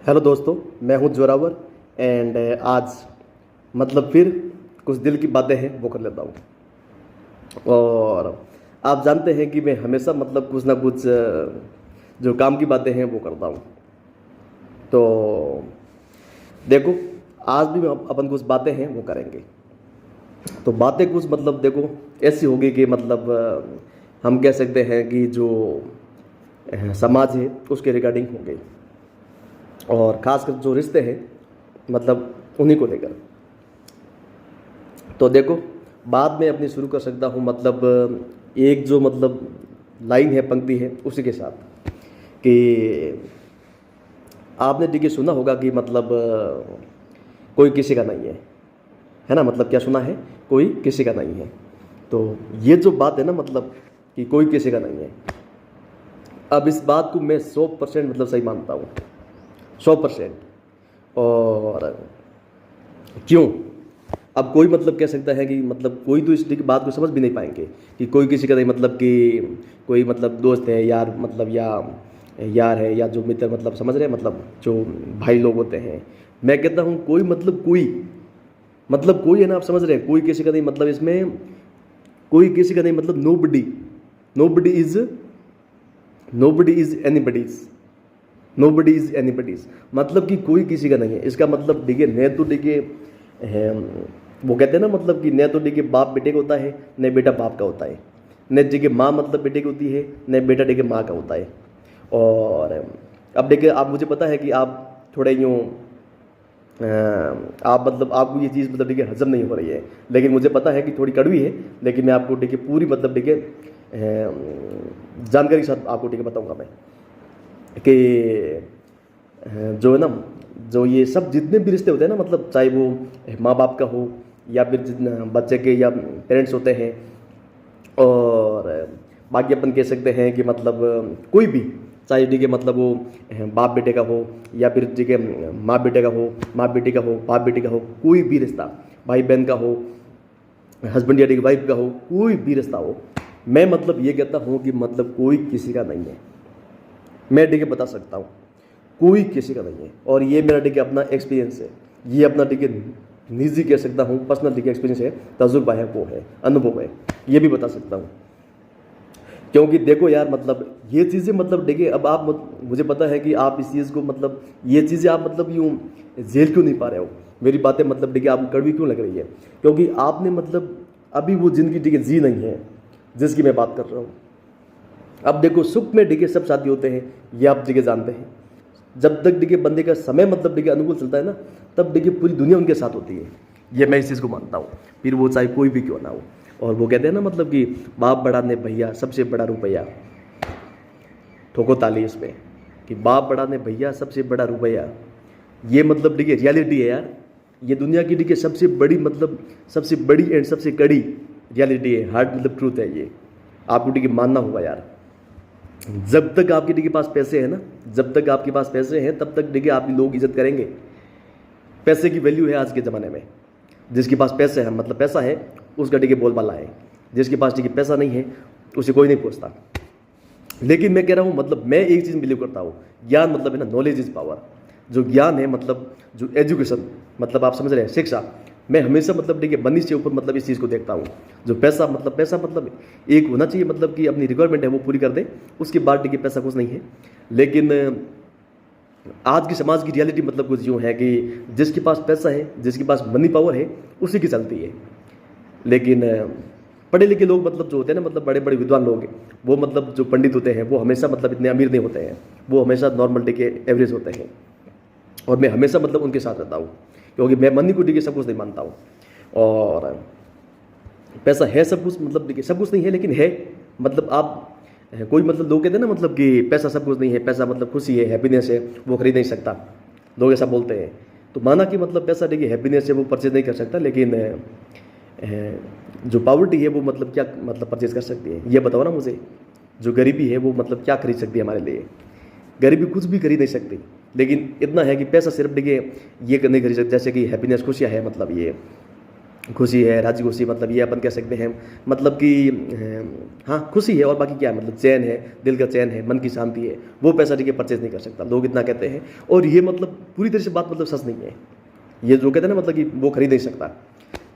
Hello दोस्तों, मैं हूं जोरावर एंड आज मतलब फिर कुछ दिल की बातें हैं वो कर लेता हूं। और आप जानते हैं कि मैं हमेशा मतलब कुछ ना कुछ जो काम की बातें हैं वो करता हूं। तो देखो, आज भी अपन कुछ बातें हैं वो करेंगे। तो बातें कुछ मतलब देखो ऐसी होगी कि मतलब हम कह सकते हैं कि जो समाज है उसके रिगार्डिंग होंगे, और खासकर जो रिश्ते हैं मतलब उन्हीं को लेकर। तो देखो, बात मैं अपनी शुरू कर सकता हूँ मतलब एक जो मतलब लाइन है, पंक्ति है, उसी के साथ कि आपने देखिए सुना होगा कि मतलब कोई किसी का नहीं है ना। मतलब क्या सुना है? कोई किसी का नहीं है। तो ये जो बात है ना मतलब कि कोई किसी का नहीं है, अब इस बात को मैं 100% मतलब सही मानता हूँ, 100%। और क्यों? अब कोई मतलब कह सकता है कि मतलब कोई तो इस बात को समझ भी नहीं पाएंगे कि कोई किसी का नहीं, मतलब कि कोई मतलब दोस्त है यार, मतलब या यार है या जो मित्र, मतलब समझ रहे हैं, मतलब जो भाई लोग होते हैं। मैं कहता हूँ कोई मतलब कोई है ना, आप समझ रहे हैं, कोई किसी का नहीं। मतलब इसमें कोई किसी का नहीं मतलब nobody, nobody is nobody is anybody's, nobody is anybody's. मतलब कि कोई किसी का नहीं है। इसका मतलब देखिए, न तो देखिए वो कहते हैं ना मतलब कि न तो देखिए बाप बेटे का होता है, न बेटा बाप का होता है, न देखिए माँ मतलब बेटे की होती है, न बेटा देखिए माँ का होता है। और अब देखिए, आप, मुझे पता है कि आप थोड़े यूँ आप मतलब आपको ये चीज़ मतलब देखिए हजम नहीं हो रही है, लेकिन मुझे पता है कि थोड़ी कड़वी है। लेकिन मैं आपको देखिए पूरी मतलब देखिए जानकारी के साथ आपको देखिए बताऊंगा मैं कि जो है ना, जो ये सब जितने भी रिश्ते होते हैं ना, मतलब चाहे वो माँ बाप का हो या फिर जितने बच्चे के या पेरेंट्स होते हैं, और बाकी अपन कह सकते हैं कि मतलब कोई भी, चाहे ठीक है मतलब वो बाप बेटे का हो या फिर ठीक है माँ बेटे का हो, माँ बेटी का हो, बाप बेटी का हो, कोई भी रिश्ता, भाई बहन का हो, हस्बैंड या ठीक वाइफ का हो, कोई भी रिश्ता हो, मैं मतलब ये कहता हूँ कि मतलब कोई किसी का नहीं है। मैं ठीक है बता सकता हूँ, कोई किसी का नहीं है। और ये मेरा ठीक है अपना एक्सपीरियंस है, ये अपना ठीक है निजी कह सकता हूँ, पर्सनल ठीक है एक्सपीरियंस है, तजुर्बा है, वो है, अनुभव है, ये भी बता सकता हूँ। क्योंकि देखो यार, मतलब ये चीज़ें मतलब देखिए, अब आप मुझे पता है कि आप इस चीज़ को मतलब ये चीज़ें आप मतलब यूँ झेल क्यों नहीं पा रहे हो, मेरी बातें मतलब देखिए आपको कड़वी क्यों लग रही है, क्योंकि आपने मतलब अभी वो ज़िंदगी ठीक है जी नहीं है जिसकी मैं बात कर रहा हूँ। अब देखो, सुख में देखिए सब साथी होते हैं, ये आप देखिए जानते हैं। जब तक देखिए बंदे का समय मतलब देखिए अनुकूल चलता है ना, तब देखिए पूरी दुनिया उनके साथ होती है। ये मैं इस चीज़ को मानता हूँ, फिर वो चाहे कोई भी क्यों ना हो। और वो कहते हैं ना मतलब कि बाप बड़ा ने भैया सबसे बड़ा रुपया, ठोको ताली इस पे कि बाप बड़ा ने भैया सबसे बड़ा रुपया। ये मतलब देखिए रियलिटी है यार, ये दुनिया की देखिए सबसे बड़ी मतलब सबसे बड़ी एंड सबसे कड़ी रियलिटी है, हार्ड मतलब ट्रूथ है ये, आपको देखिए मानना होगा यार। जब तक आपके देखिए पास पैसे हैं ना, जब तक आपके पास पैसे हैं तब तक देखिए आप लोग इज्जत करेंगे। पैसे की वैल्यू है आज के ज़माने में। जिसके पास पैसे है मतलब पैसा है, उसका देखिए बोलबाला है। जिसके पास देखिए पैसा नहीं है उसे कोई नहीं पूछता। लेकिन मैं कह रहा हूँ मतलब मैं एक चीज़ बिलीव करता हूँ, ज्ञान मतलब है ना, नॉलेज इज पावर। जो ज्ञान है मतलब जो एजुकेशन, मतलब आप समझ रहे हैं, शिक्षा। मैं हमेशा मतलब देखिए मनी से ऊपर मतलब इस चीज़ को देखता हूँ। जो पैसा मतलब एक होना चाहिए, मतलब कि अपनी रिक्वायरमेंट है वो पूरी कर दे, उसके बाद देखिए पैसा कुछ नहीं है। लेकिन आज की समाज की रियलिटी मतलब कुछ यूँ है कि जिसके पास पैसा है, जिसके पास मनी पावर है, उसी की चलती है। लेकिन पढ़े लिखे लोग मतलब जो होते हैं ना, मतलब बड़े बड़े विद्वान लोग, वो मतलब जो पंडित होते हैं वो हमेशा मतलब इतने अमीर नहीं होते हैं, वो हमेशा नॉर्मल डे के एवरेज होते हैं। और मैं हमेशा मतलब उनके साथ रहता हूँ, क्योंकि मैं मनी को देखिए सब कुछ नहीं मानता हूँ। और पैसा है सब कुछ, मतलब देखिए सब कुछ नहीं है लेकिन है। मतलब आप कोई मतलब लोग कहते हैं ना मतलब कि पैसा सब कुछ नहीं है, पैसा मतलब खुशी है, हैप्पीनेस है, वो खरीद नहीं सकता, लोग ऐसा बोलते हैं। तो माना कि मतलब पैसा देखिए हैप्पीनेस है वो परचेज नहीं कर सकता, लेकिन जो पॉवर्टी है वो मतलब क्या मतलब परचेज कर सकती है, ये बताओ ना मुझे। जो गरीबी है वो मतलब क्या खरीद सकती है हमारे लिए? गरीबी कुछ भी खरीद नहीं सकती। लेकिन इतना है कि पैसा सिर्फ देखिए ये नहीं खरीद सकती, जैसे कि हैप्पीनेस, खुशियाँ है, मतलब ये खुशी है, राजी खुशी, मतलब ये अपन कह सकते हैं मतलब कि हाँ खुशी है, और बाकी क्या है मतलब चैन है, दिल का चैन है, मन की शांति है, वो पैसा ठीक है परचेज नहीं कर सकता, लोग इतना कहते हैं। और ये मतलब पूरी तरह से बात मतलब सच नहीं है, ये जो कहते हैं ना मतलब कि वो खरीद नहीं सकता,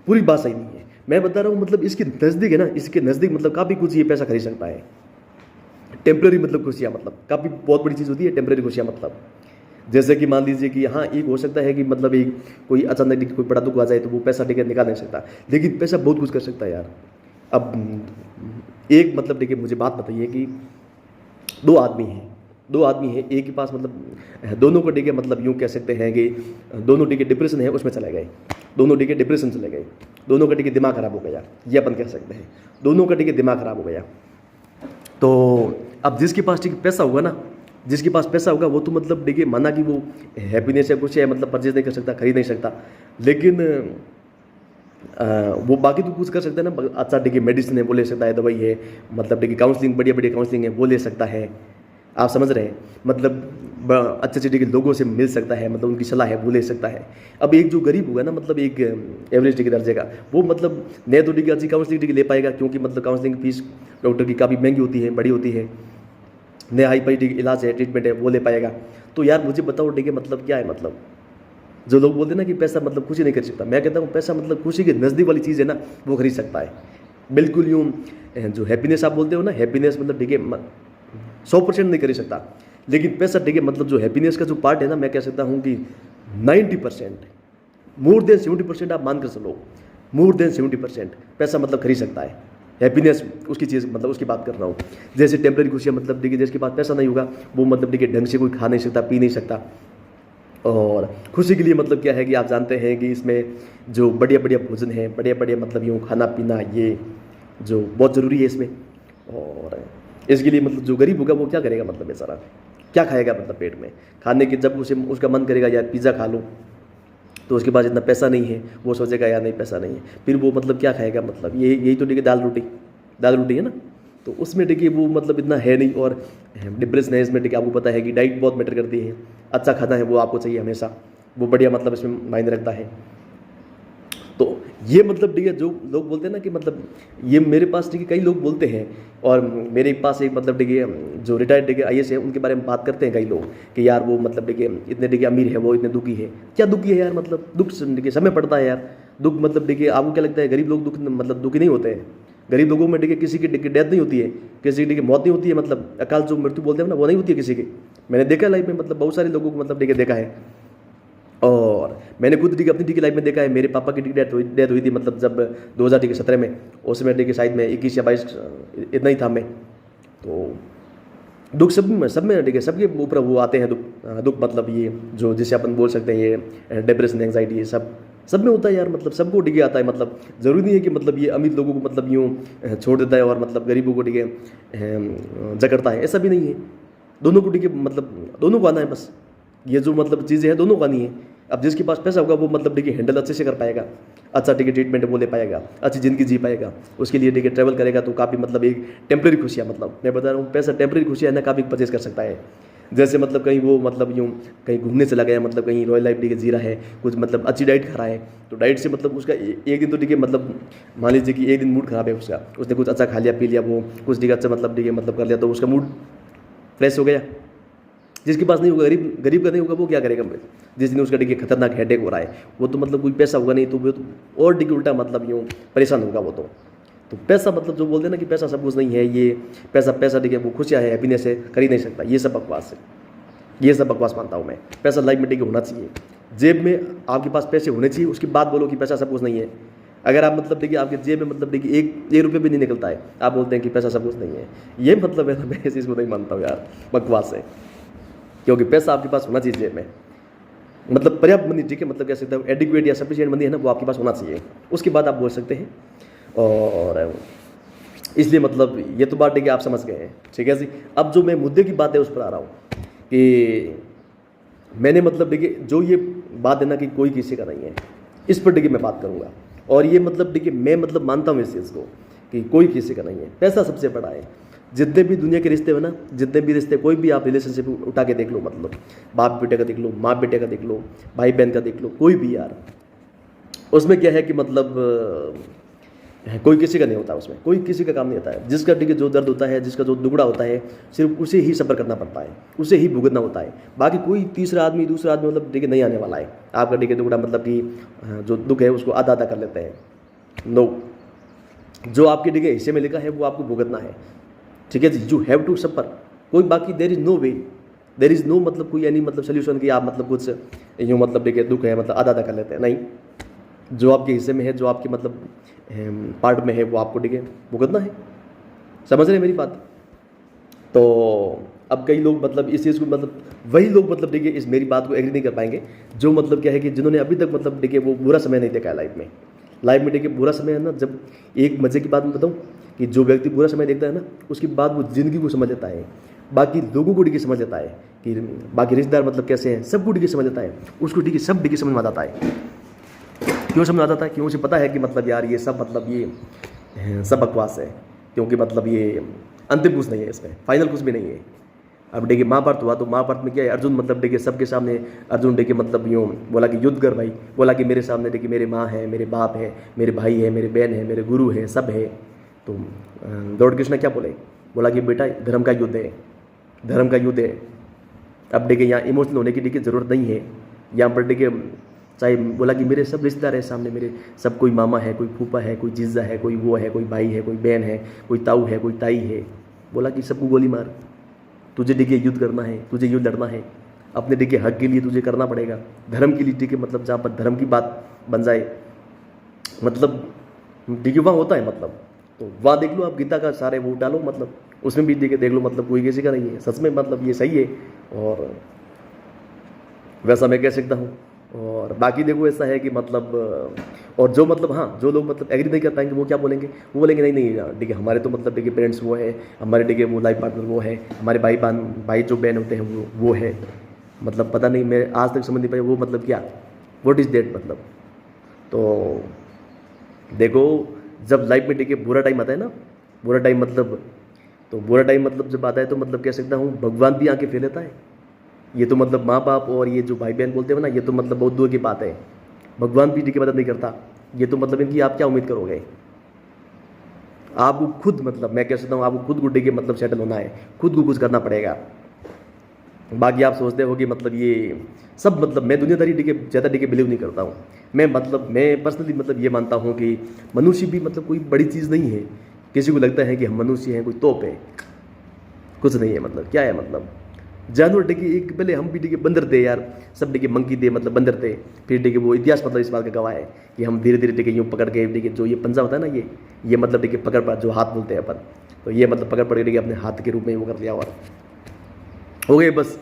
पूरी बात सही नहीं है। मैं बता रहा हूँ मतलब इसके नज़दीक है ना, इसके नज़दीक मतलब काफ़ी कुछ ये पैसा खरीद सकता है। टेम्प्रेरी मतलब खुशियाँ, मतलब काफ़ी बहुत बड़ी चीज़ होती है टेम्प्रेरी खुशियाँ। मतलब जैसे कि मान लीजिए कि हाँ एक हो सकता है कि मतलब एक कोई अचानक कोई बड़ा दुख आ जाए तो वो पैसा टिकट निकाल नहीं सकता, लेकिन पैसा बहुत कुछ कर सकता है यार। अब एक मतलब देखिए मुझे बात बताइए कि दो आदमी हैं, एक के पास मतलब दोनों को टिके मतलब यूँ कह सकते हैं कि दोनों टिके डिप्रेशन है उसमें चले गए, दोनों टिके डिप्रेशन चले गए, दोनों का टिके दिमाग खराब हो गया, ये अपन कह सकते हैं दोनों का टिके दिमाग खराब हो गया। तो अब जिसके पास ठीक पैसा होगा ना, जिसके पास पैसा होगा वो तो मतलब देखिए माना कि वो हैप्पीनेस है कुछ है मतलब परचेज नहीं कर सकता, खरीद नहीं सकता, लेकिन वो बाकी तो कुछ कर सकता है ना। अच्छा देखिए मेडिसिन है वो ले सकता है, दवाई है, मतलब देखिए काउंसलिंग बढ़िया बढ़िया काउंसलिंग है वो ले सकता है, आप समझ रहे हैं, मतलब अच्छे अच्छे देखिए लोगों से मिल सकता है, मतलब उनकी सलाह है वो ले सकता है। अब एक जो गरीब होगा ना मतलब एक एवरेज डिग्री दर्जे का, वो मतलब नए तो डिग्री अच्छी काउंसलिंग डिग्री ले पाएगा, क्योंकि मतलब काउंसलिंग फीस डॉक्टर की काफ़ी महंगी होती है, बड़ी होती है, नया हाई फाई इलाज है, ट्रीटमेंट है वो ले पाएगा। तो यार मुझे बताओ ठीक है मतलब क्या है, मतलब जो लोग बोलते हैं ना कि पैसा मतलब खुशी नहीं कर सकता, मैं कहता हूँ पैसा मतलब खुशी के नज़दीक वाली चीज़ है ना वो खरीद सकता है, बिल्कुल यूँ जो हैप्पीनेस आप बोलते हो ना, हैप्पीनेस मतलब ठीक है 100% नहीं खरीद सकता, लेकिन पैसा ठीक है मतलब जो हैप्पीनेस का जो पार्ट है ना, मैं कह सकता हूँ कि 90%, मोर देन 70% आप मान कर चलो, मोर देन 70% पैसा मतलब खरीद सकता है। हैप्पीनेस उसकी चीज़ मतलब उसकी बात कर रहा हूँ। जैसे टेम्पररी खुशियाँ मतलब देखिए जिसके पास पैसा नहीं होगा वो मतलब देखिए ढंग से कोई खा नहीं सकता, पी नहीं सकता, और खुशी के लिए मतलब क्या है कि आप जानते हैं कि इसमें जो बढ़िया बढ़िया भोजन है, बढ़िया बढ़िया मतलब यूँ खाना पीना, ये जो बहुत ज़रूरी है इसमें। और इसके लिए मतलब जो गरीब होगा वो क्या करेगा, मतलब बेचारा क्या खाएगा, मतलब पेट में खाने के जब उसे उसका मन करेगा यार पिज़्ज़ा खा लूँ, तो उसके पास इतना पैसा नहीं है, वो सोचेगा यार नहीं पैसा नहीं है, फिर वो मतलब क्या खाएगा, मतलब यही तो देखिए दाल रोटी है ना, तो उसमें देखिए वो मतलब इतना है नहीं, और डिप्रेशन है इसमें देखिए आपको पता है कि डाइट बहुत मैटर करती है, अच्छा खाना है वो आपको चाहिए हमेशा, वो बढ़िया मतलब इसमें मायने रखता है। तो ये मतलब ठीक है जो लोग बोलते हैं ना कि मतलब ये मेरे पास ठीक है कई लोग बोलते हैं, और मेरे पास एक मतलब ठीक है जो रिटायर्ड ठीक है IAS है उनके बारे में बात करते हैं कई लोग कि यार वो मतलब ठीक है इतने ठीक है अमीर है, वो इतने दुखी है, क्या दुखी है यार, मतलब दुख देखिए समय पड़ता है यार, दुख मतलब देखिए आपको क्या लगता है गरीब लोग दुख मतलब दुखी नहीं होते हैं, गरीब लोगों में देखिए किसी की डेथ नहीं होती है, किसी की मौत नहीं होती है, मतलब अकाल जो मृत्यु बोलते हैं ना वो नहीं होती है किसी की, मैंने देखा है लाइफ में, मतलब बहुत सारे लोगों को मतलब देखिए देखा है, और मैंने खुद ठीक अपनी ठीक लाइफ में देखा है, मेरे पापा की डेथ हुई थी मतलब जब 2017 में, उसमें ठीक शायद मैं 21 या 22 इतना ही था मैं। तो दुख सब में ठीक है सबके ऊपर वो आते हैं दुख मतलब ये जो जिसे अपन बोल सकते हैं ये डिप्रेशन एंग्जाइटी ये सब में होता है यार, मतलब सबको ठीक आता है, मतलब ज़रूरी नहीं है कि मतलब ये अमीर लोगों को मतलब यूँ छोड़ देता है और मतलब गरीबों को ठीक है जकड़ता है, ऐसा भी नहीं है, दोनों को ठीक है मतलब दोनों को आना है, बस ये जो मतलब चीज़ें हैं दोनों को आनी है। अब जिसके पास पैसा होगा वो मतलब देखिए हैंडल अच्छे से कर पाएगा, अच्छा ठीक है ट्रीटमेंट वो ले पाएगा, अच्छी ज़िंदगी जी पाएगा, उसके लिए ठीक है ट्रैवल करेगा तो काफ़ी मतलब एक टेम्प्रेरी खुशियाँ, मतलब मैं बता रहा हूँ पैसा टेम्प्रेरी खुशियाँ है ना काफ़ी परचेज कर सकता है। जैसे मतलब कहीं वो मतलब यूँ कहीं घूमने चला गया, मतलब कहीं रॉयल लाइफ ठीक है जी रहा है, कुछ मतलब अच्छी डाइट खा रहा है, तो डाइट से मतलब उसका एक दिन तो ठीक है मतलब मान लीजिए कि एक दिन मूड खराब है उसका, उसने कुछ अच्छा खा लिया पी लिया, वो कुछ ठीक अच्छा मतलब ठीक है मतलब कर लिया तो उसका मूड फ्रेश हो गया। जिसके पास नहीं होगा गरीब का नहीं होगा वो क्या करेगा, जिस दिन उसका देखिए खतरनाक हेडेक हो रहा है, वो तो मतलब कोई पैसा होगा नहीं तो वो तो और देखिए उल्टा मतलब यूँ परेशान होगा वो तो पैसा मतलब जो बोलते हैं ना कि पैसा सब कुछ नहीं है, ये पैसा देखिए वो खुशियाँ है हैप्पीनेस है खरीद नहीं सकता, ये सब बकवास है, ये सब बकवास मानता हूँ मैं। पैसा लाइफ में देखिए होना चाहिए, जेब में आपके पास पैसे होने चाहिए, उसके बाद बोलो कि पैसा सब कुछ नहीं है। अगर आप मतलब देखिए आपके जेब में मतलब देखिए एक रुपये भी नहीं निकलता है, आप बोलते हैं कि पैसा सब कुछ नहीं है, ये मतलब है ना, मैं इस चीज़ को नहीं मानता हूँ यार, बकवास है, क्योंकि पैसा आपके पास होना चाहिए जेब में, मतलब पर्याप्त मनी ठीक है मतलब कह सकते हो एडिक्वेट या सफिशिएंट मनी है ना वो आपके पास होना चाहिए, उसके बाद आप बोल सकते हैं। और इसलिए मतलब ये तो बात है कि आप समझ गए हैं, ठीक है जी। अब जो मैं मुद्दे की बात है उस पर आ रहा हूँ कि मैंने मतलब देखिए जो ये बात है ना कि कोई किसी का नहीं है, इस पर देखिए मैं बात करूँगा, और ये मतलब देखिए मैं मतलब मानता हूँ इस चीज़ को कि कोई किसी का नहीं है, पैसा सबसे बड़ा है। जितने भी दुनिया के रिश्ते हो ना, जितने भी रिश्ते कोई भी आप रिलेशनशिप उठा के देख लो, मतलब बाप बेटे का देख लो, माँ बेटे का देख लो, भाई बहन का देख लो, कोई भी यार, उसमें क्या है कि मतलब कोई किसी का नहीं होता, उसमें कोई किसी का काम नहीं होता है। जिसका ठीक है जो दर्द होता है, जिसका जो दुगड़ा होता है, सिर्फ उसे ही सफ़र करना पड़ता है, उसे ही भुगतना होता है। बाकी कोई तीसरा आदमी दूसरा आदमी मतलब ठीक है नहीं आने वाला है आपका ठीक है दुगड़ा, मतलब कि जो दुख है उसको आधा आधा कर लेते हैं। नो, जो आपके ठीक है हिस्से में लिखा है वो आपको भुगतना है, ठीक है जी। यू हैव टू सफ़र, कोई बाकी there is no way, there is no मतलब कोई यानी मतलब सोल्यूशन कि आप मतलब कुछ यूँ मतलब ठीक है दुख है मतलब आधा आधा कर लेते हैं, नहीं। जो आपके हिस्से में है, जो आपके मतलब पार्ट में है, वो आपको ठीक है भुगतना है। समझ रहे हैं मेरी बात? तो अब कई लोग मतलब इस चीज़ को मतलब वही लोग मतलब ठीक है इस मेरी बात को एग्री नहीं कर पाएंगे जो मतलब क्या है कि जिन्होंने अभी तक मतलब ठीक है वो बुरा समय नहीं देखा है लाइफ में ठीक है। बुरा समय है ना, जब एक मजे की बात मैं बताऊँ कि जो व्यक्ति बुरा समय देखता है ना, उसके बाद वो ज़िंदगी को समझ लेता है, बाकी लोगों को ठीक समझ लेता है कि बाकी रिश्तेदार मतलब कैसे हैं, सबको ठीक समझ लेता है, उसको ठीक सब ठीक समझ में आ जाता है। क्यों समझ आता है? क्यों? उसे पता है कि मतलब यार ये सब मतलब ये सब बकवास है, क्योंकि मतलब ये अंतिम कुछ नहीं है, इसमें फाइनल कुछ भी नहीं है। अब देखिए महाभारत हुआ तो महाभारत में क्या है, अर्जुन मतलब देखिए सबके सामने अर्जुन देखिए मतलब यूँ बोला कि युद्ध कर भाई, बोला कि मेरे सामने देखिए मेरे माँ है, मेरे बाप है, मेरे भाई है, मेरे बहन है, मेरे गुरु है, सब है। तो गौड़ कृष्ण क्या बोले? बोला कि बेटा धर्म का युद्ध है, धर्म का युद्ध है। अब देखिए यहाँ इमोशनल होने की देखिए ज़रूरत नहीं है। यहाँ पर देखिए चाहे बोला कि मेरे सब रिश्तेदार है सामने, मेरे सब, कोई मामा है, कोई फूफा है, कोई जीजा है, कोई वो है, कोई भाई है, कोई बहन है, कोई ताऊ है, कोई ताई है। बोला कि सबको गोली मार, तुझे देखिए युद्ध करना है, तुझे युद्ध लड़ना है, अपने देखिए हक के लिए तुझे करना पड़ेगा, धर्म के लिए देखिए मतलब जहाँ पर धर्म की बात बन जाए मतलब देखिए वहाँ होता है मतलब। तो वहाँ देख लो आप गीता का सारे वो डालो मतलब उसमें भी देख लो मतलब कोई किसी का नहीं है सच में, मतलब ये सही है और वैसा मैं कह सकता हूँ। और बाकी देखो ऐसा है कि मतलब और जो मतलब हाँ जो लोग मतलब एग्री नहीं कर पाएंगे वो क्या बोलेंगे? वो बोलेंगे नहीं नहीं ठीक है हमारे तो मतलब देखिए पेरेंट्स वो है, हमारे देखिए वो लाइफ पार्टनर वो है, हमारे भाई जो बहन होते हैं वो है। मतलब पता नहीं, मैं आज तक समझ नहीं पाया वो मतलब क्या, व्हाट इज़ दैट मतलब। तो देखो जब लाइफ में देखिए बुरा टाइम आता है ना, बुरा टाइम मतलब, तो बुरा टाइम मतलब जब आता है तो मतलब कह सकता हूँ भगवान भी आके फेल लेता है। ये तो मतलब माँ बाप और ये जो भाई बहन बोलते हैं ना, ये तो मतलब बहुत दूर की बात है। भगवान भी की मदद नहीं करता, ये तो मतलब इनकी आप क्या उम्मीद करोगे? आपको खुद मतलब मैं कह सकता हूँ आपको खुद गुड्डे के मतलब सेटल होना है, खुद को कुछ करना पड़ेगा। बाकी आप सोचते हो कि मतलब ये सब मतलब मैं दुनियादारी ज़्यादा बिलीव नहीं करता हूँ। मैं पर्सनली मतलब ये मानता हूँ कि मनुष्य भी मतलब कोई बड़ी चीज़ नहीं है। किसी को लगता है कि हम मनुष्य हैं, कोई तोप है, कुछ नहीं है। मतलब क्या है मतलब जानवर देखिए एक पहले हम भी देखिए बंदर थे यार, सब देखिए मंकी थे मतलब बंदर थे। फिर देखिए वो इतिहास मतलब इस बात का गवाह है कि हम धीरे धीरे देखिए यूँ पकड़ के देखिए जो ये पंजा होता है ना, ये मतलब देखिए पकड़ जो हाथ बोलते हैं अपन, तो ये मतलब पकड़ पड़ के अपने हाथ के रूप में वो कर लिया और हो गए बस।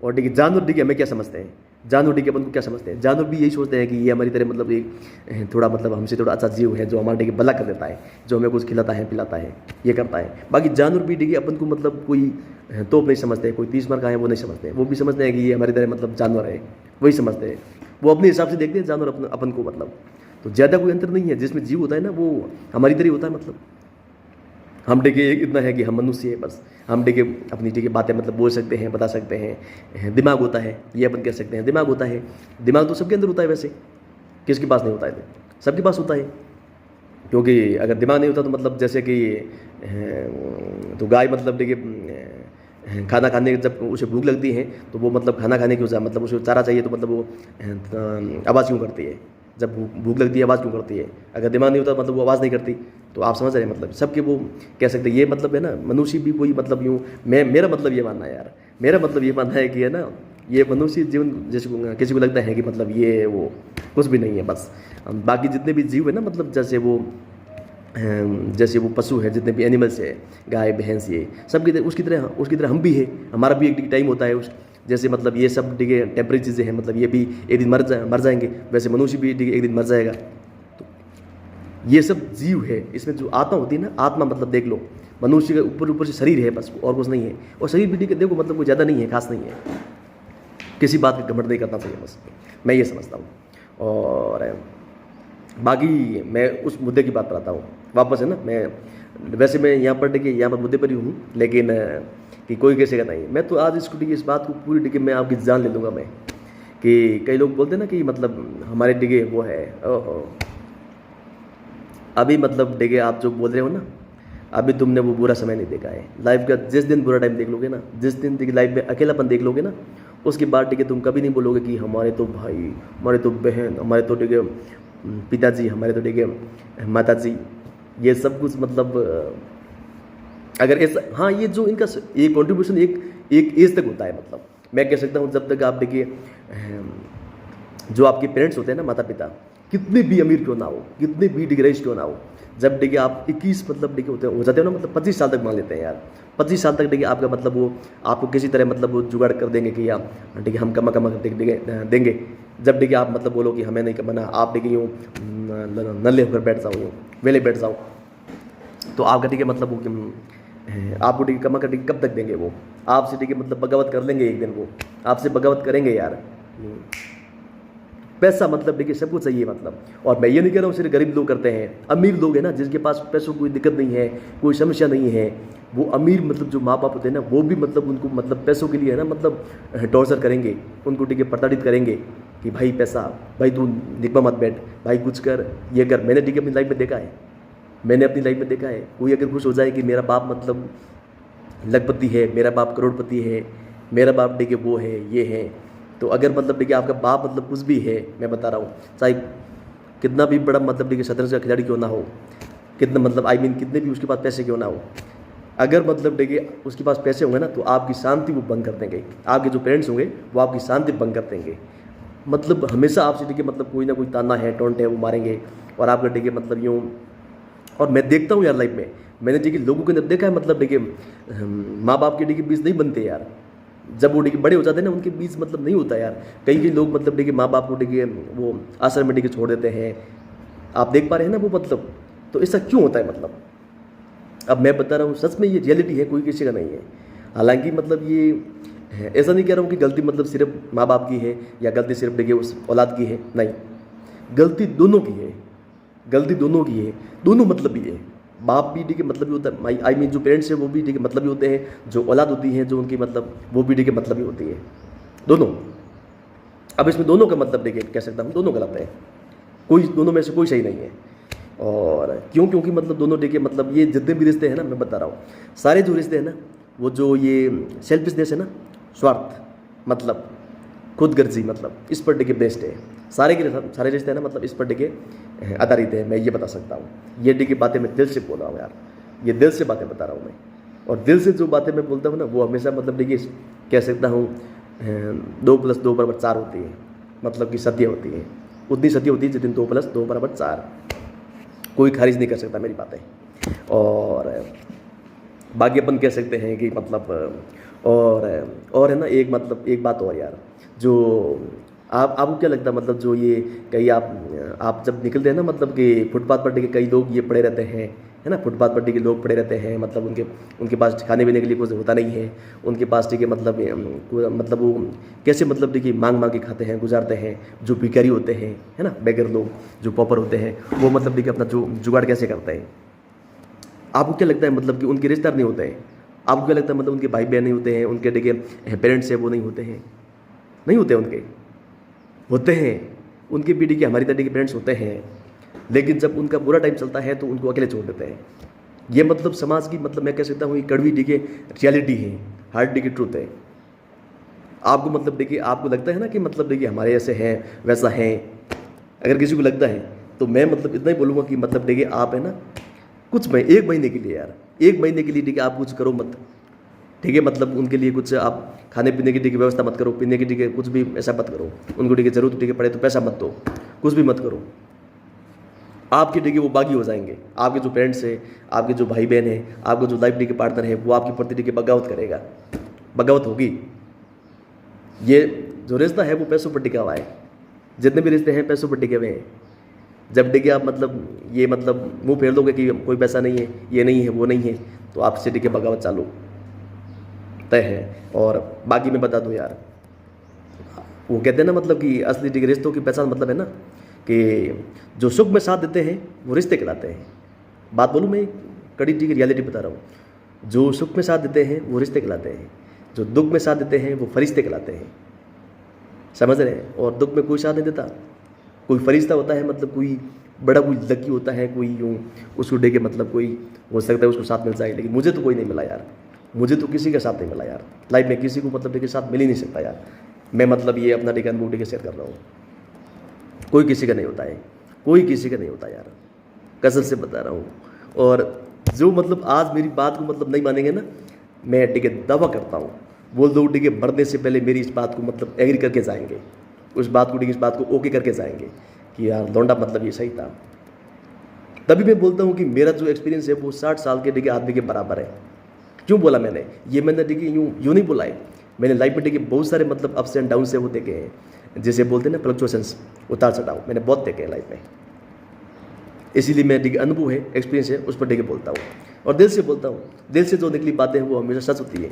और देखिए जानवर देखिए हमें क्या समझते हैं, जानवर देखिए अपन को क्या समझते हैं? जानवर भी यही सोचते हैं कि ये हमारी तरह मतलब एक थोड़ा मतलब हमसे थोड़ा अच्छा जीव है जो हमारे देखिए भला कर देता है, जो हमें कुछ खिलाता है पिलाता है, ये करता है। बाकी जानवर भी देखिए अपन को मतलब कोई तोप नहीं समझते, कोई 30 मार का है वो नहीं समझते, वो भी समझते हैं कि ये हमारी तरह मतलब जानवर है, वही समझते हैं। वो अपने हिसाब से देखते हैं जानवर अपन को मतलब। तो ज़्यादा कोई अंतर नहीं है, जिसमें जीव होता है ना वो हमारी तरह होता है। मतलब हम देखिए इतना है कि हम मनुष्य है बस, हम देखिए अपनी देखिए बातें मतलब बोल सकते हैं, बता सकते हैं, दिमाग होता है, ये अपन कह सकते हैं दिमाग होता है। दिमाग तो सबके अंदर होता है वैसे, किसके पास नहीं होता है? सबके पास होता है। क्योंकि अगर दिमाग नहीं होता तो मतलब जैसे कि तो गाय मतलब देखिए खाना खाने जब उसे भूख लगती है तो वो मतलब खाना खाने की वजह मतलब उसे चारा चाहिए तो मतलब वो आवाज़ क्यों करती है? जब भूख लगती है आवाज़ क्यों करती है? अगर दिमाग नहीं होता मतलब वो आवाज़ नहीं करती। तो आप समझ रहे हैं मतलब सबके वो कह सकते हैं ये मतलब है ना, मनुष्य भी कोई मतलब यूँ मेरा मतलब ये मानना है यार, मेरा मतलब ये मानना है कि है ना ये मनुष्य जीवन जैसे किसी को लगता है कि मतलब ये वो कुछ भी नहीं है बस। बाकी जितने भी जीव है ना मतलब जैसे वो पशु है, जितने भी एनिमल्स है, गाय भैंस, ये सब की तरह उसकी तरह हम भी है। हमारा भी एक टाइम होता है उस जैसे मतलब ये सब देखिए टेम्परेरी चीज़ें हैं, मतलब ये भी एक दिन मर जाएंगे, वैसे मनुष्य भी देखिए एक दिन मर जाएगा। तो ये सब जीव है, इसमें जो आत्मा होती है ना, आत्मा मतलब देख लो मनुष्य के ऊपर से शरीर है बस, और कुछ नहीं है। और शरीर भी देखो मतलब कोई ज़्यादा नहीं है, खास नहीं है, किसी बात का घमंड नहीं करना चाहिए बस, मैं ये समझता हूँ। और बाकी मैं उस मुद्दे की बात पर आता हूँ वापस है ना। मैं यहाँ पर मुद्दे पर ही हूँ, लेकिन कि कोई कैसे का नहीं। मैं तो आज इस बात को पूरी मैं आपकी जान ले लूँगा मैं कि कई लोग बोलते हैं ना कि मतलब हमारे डिगे वो है, ओहो अभी मतलब डिगे आप जो बोल रहे हो ना, अभी तुमने वो बुरा समय नहीं देखा है लाइफ का। जिस दिन बुरा टाइम देख लोगे ना, जिस दिन देखिए लाइफ में अकेलापन देख लोगे ना, उसके बाद ठीक है तुम कभी नहीं बोलोगे कि हमारे तो भाई, हमारे तो बहन, हमारे तो ठीक है पिताजी, हमारे तो ठीक है माताजी, ये सब कुछ मतलब अगर ऐसा, हाँ ये जो इनका ये कंट्रीब्यूशन एक एक एज तक होता है। मतलब मैं कह सकता हूँ जब तक आप देखिए जो आपके पेरेंट्स होते हैं ना, माता पिता, कितने भी अमीर क्यों ना हो, कितने भी डिग्रेज क्यों ना हो, जब देखिए आप 21 मतलब देखिए होते हो जाते हो ना, मतलब 25 साल तक मान लेते हैं यार, 25 साल तक देखिए आपका मतलब वो आपको किसी तरह मतलब वो जुगाड़ कर देंगे कि यार ठीक है हम कमा कमा देंगे। जब देखिए आप मतलब बोलो कि हमें नहीं कमाना, आप देखिए यूँ नल्ले होकर बैठ जाओ, यूँ वेले बैठ जाओ, तो आपका ठीक है मतलब वो आपको ठीक कमा कर कब तक देंगे वो आपसे, ठीक है मतलब बगावत कर लेंगे एक दिन, वो आपसे बगावत करेंगे यार। पैसा मतलब देखिए सबको चाहिए मतलब, और मैं ये नहीं कह रहा हूँ सिर्फ गरीब लोग करते हैं, अमीर लोग हैं ना जिनके पास पैसों कोई दिक्कत नहीं है, कोई समस्या नहीं है, वो अमीर मतलब जो माँ बाप होते हैं ना, वो भी मतलब उनको मतलब पैसों के लिए है ना मतलब टॉर्चर करेंगे, उनको ठीक है प्रताड़ित करेंगे कि भाई पैसा, भाई तू निकमा मत बैठ, भाई कुछ कर, ये कर। मैंने ठीक है अपनी लाइफ में देखा है, मैंने अपनी लाइफ में देखा है, कोई अगर खुश हो जाए कि मेरा बाप मतलब लखपति है, मेरा बाप करोड़पति है, मेरा बाप देखिए वो है ये है, तो अगर मतलब देखिए आपका बाप मतलब कुछ भी है, मैं बता रहा हूँ चाहे कितना भी बड़ा मतलब देखिए शतरंज का खिलाड़ी क्यों ना हो, कितना मतलब आई मीन कितने भी उसके पास पैसे क्यों ना हो, अगर मतलब देखिए उसके पास पैसे होंगे ना तो आपकी शांति वो भंग कर देंगे, आपके जो पेरेंट्स होंगे वो आपकी शांति भंग कर देंगे। मतलब हमेशा आपसे देखिए मतलब कोई ना कोई ताना है, टोंट है, वो मारेंगे, और आपका देखिए मतलब यूँ, और मैं देखता हूँ यार लाइफ में, मैंने देखिए लोगों के अंदर देखा है मतलब देखिए माँ बाप के देखिए बीच नहीं बनते यार, जब वो देखिए बड़े हो जाते हैं ना उनके बीच मतलब नहीं होता यार। कई कई लोग मतलब देखिए माँ बाप को देखिए वो आश्रम में देखिए छोड़ देते हैं, आप देख पा रहे हैं ना वो मतलब, तो ऐसा क्यों होता है मतलब। अब मैं बता रहा हूँ सच में ये रियलिटी है, कोई किसी का नहीं है। हालांकि मतलब ये ऐसा नहीं कह रहा हूँ कि गलती मतलब सिर्फ माँ बाप की है या गलती सिर्फ देखिए उस औलाद की है, नहीं, गलती दोनों की है, गलती दोनों की है, दोनों मतलब भी है। बाप भी ठीक है मतलब ही होता है, आई मीन जो पेरेंट्स हैं वो भी ठीक है मतलब ही होते हैं, जो औलाद होती है जो उनकी मतलब वो भी ठीक है मतलब ही होती है, दोनों। अब इसमें दोनों का मतलब देखिए कह सकता हूँ दोनों गलत है, कोई दोनों में से कोई सही नहीं है। और क्यों, क्योंकि मतलब दोनों देखिए मतलब ये जितने भी रिश्ते हैं ना, मैं बता रहा हूँ सारे जो रिश्ते हैं ना, वो जो ये सेल्फिशनेस है ना, स्वार्थ मतलब खुद गर्जी मतलब इस पर टिके बेस्ड है, सारे रिश्ते हैं ना मतलब इस पर टिके आधारित है, मैं ये बता सकता हूँ। ये टिके बातें मैं दिल से बोल रहा हूँ यार, ये दिल से बातें बता रहा हूँ मैं, और दिल से जो बातें मैं बोलता हूँ ना वो हमेशा मतलब देखिए कह सकता हूँ 2+2=4 होती है, मतलब कि सत्य होती है, उतनी सत्य होती है जितनी 2+2=4, कोई खारिज नहीं कर सकता मेरी बातें। और बाकी अपन कह सकते हैं कि मतलब और है ना एक मतलब एक बात और यार, जो आपको क्या लगता है मतलब जो ये कई आप जब निकलते हैं ना मतलब कि फुटपाथ पर के कई लोग ये पड़े रहते हैं, है ना, फुटपाथ पर के लोग पड़े रहते हैं, मतलब उनके पास खाने पीने के लिए कुछ होता नहीं है, उनके पास ठीक है मतलब वो कैसे मतलब देखिए मांग के खाते हैं, गुजारते हैं, जो भिखारी होते हैं, है ना, बेगर लोग जो पॉपर होते हैं, वो मतलब देखिए अपना जो जुगाड़ कैसे करते हैं। आपको क्या लगता है मतलब कि उनके रिश्तेदार नहीं होते हैं? आपको क्या लगता है मतलब उनके भाई बहन नहीं होते हैं, उनके देखिए पेरेंट्स हैं वो नहीं होते हैं? नहीं होते, उनके होते हैं, उनके भी देखिए हमारी तरह के पेरेंट्स होते हैं, लेकिन जब उनका बुरा टाइम चलता है तो उनको अकेले छोड़ देते हैं। ये मतलब समाज की मतलब मैं कह सकता हूँ ये कड़वी देखिए रियलिटी है, हार्ड देखिए ट्रूथ है। आपको मतलब देखिए आपको लगता है ना कि मतलब देखिए हमारे ऐसे हैं वैसा है, अगर किसी को लगता है तो मैं मतलब इतना ही बोलूँगा कि मतलब देखिए आप है ना कुछ एक महीने के लिए यार, एक महीने के लिए ठीक है आप कुछ करो मत, ठीक है, मतलब उनके लिए कुछ आप खाने पीने की ठीक है व्यवस्था मत करो, पीने की ठीक है कुछ भी ऐसा मत करो, उनको ठीक है जरूरत ठीक है पड़े तो पैसा मत दो, कुछ भी मत करो, आपके ठीक है वो बागी हो जाएंगे। आपके जो पेरेंट्स हैं, आपके जो भाई बहन हैं, आपको जो लाइफ के पार्टनर है वो आपके प्रति ठीक है बगावत करेगा, बगावत होगी। ये जो रिश्ता है वो पैसों पर टिका हुआ है, जितने भी रिश्ते हैं पैसों पर टिके हुए हैं। जब देखिए आप मतलब ये मतलब मुंह फेर दोगे कि कोई पैसा नहीं है, ये नहीं है, वो नहीं है, तो आपसे ठीक है बगावत चालू तय है। और बाकी मैं बता दूं यार, वो कहते हैं ना मतलब कि असली ठीक रिश्तों की पहचान मतलब है ना कि जो सुख में साथ देते हैं वो रिश्ते कहलाते हैं। बात बोलूँ मैं कड़ी ठीक रियलिटी बता रहा हूँ, जो सुख में साथ देते हैं वो रिश्ते कहलाते हैं, जो दुख में साथ देते हैं वो फरिश्ते कहलाते हैं। समझ रहे हैं। और दुख में कोई साथ नहीं देता। कोई फरिश्ता होता है, मतलब कोई बड़ा कोई लकी होता है, कोई यूँ उसको डे के मतलब कोई हो सकता है उसको साथ मिल जाए, लेकिन मुझे तो कोई नहीं मिला यार। मुझे तो किसी का साथ नहीं मिला यार लाइफ में, किसी को मतलब डे के साथ मिल ही नहीं सकता यार। मैं मतलब ये अपना डे का अनुभव डे के शेयर कर रहा हूँ। कोई किसी का नहीं होता है, कोई किसी का नहीं होता यार, कसम से बता रहा हूँ। और जो मतलब आज मेरी बात को मतलब नहीं मानेंगे ना, मैं ठीक है दावा करता हूँ वो लोग ठीक है मरने से पहले मेरी इस बात को मतलब एग्री करके जाएंगे, उस बात को ठीक इस बात को ओके करके जाएंगे कि यार लौंडा मतलब ये सही था। तभी मैं बोलता हूँ कि मेरा जो एक्सपीरियंस है वो 60 साल के ठीक है आदमी के बराबर है। क्यों बोला मैंने ये, मैंने ठीक है यूँ नहीं बोला है। मैंने लाइफ में ठीक है बहुत सारे मतलब अप्स एंड डाउन से वो देखे हैं, जैसे बोलते हैं ना फ्लक्चुएशंस, उतार चढ़ाव, मैंने बहुत देखे हैं लाइफ में। इसीलिए मैं ठीक अनुभव है, एक्सपीरियंस है, उस पर ठीक बोलता हूँ और दिल से बोलता हूँ। दिल से जो निकली बातें हैं वो हमेशा सच होती है।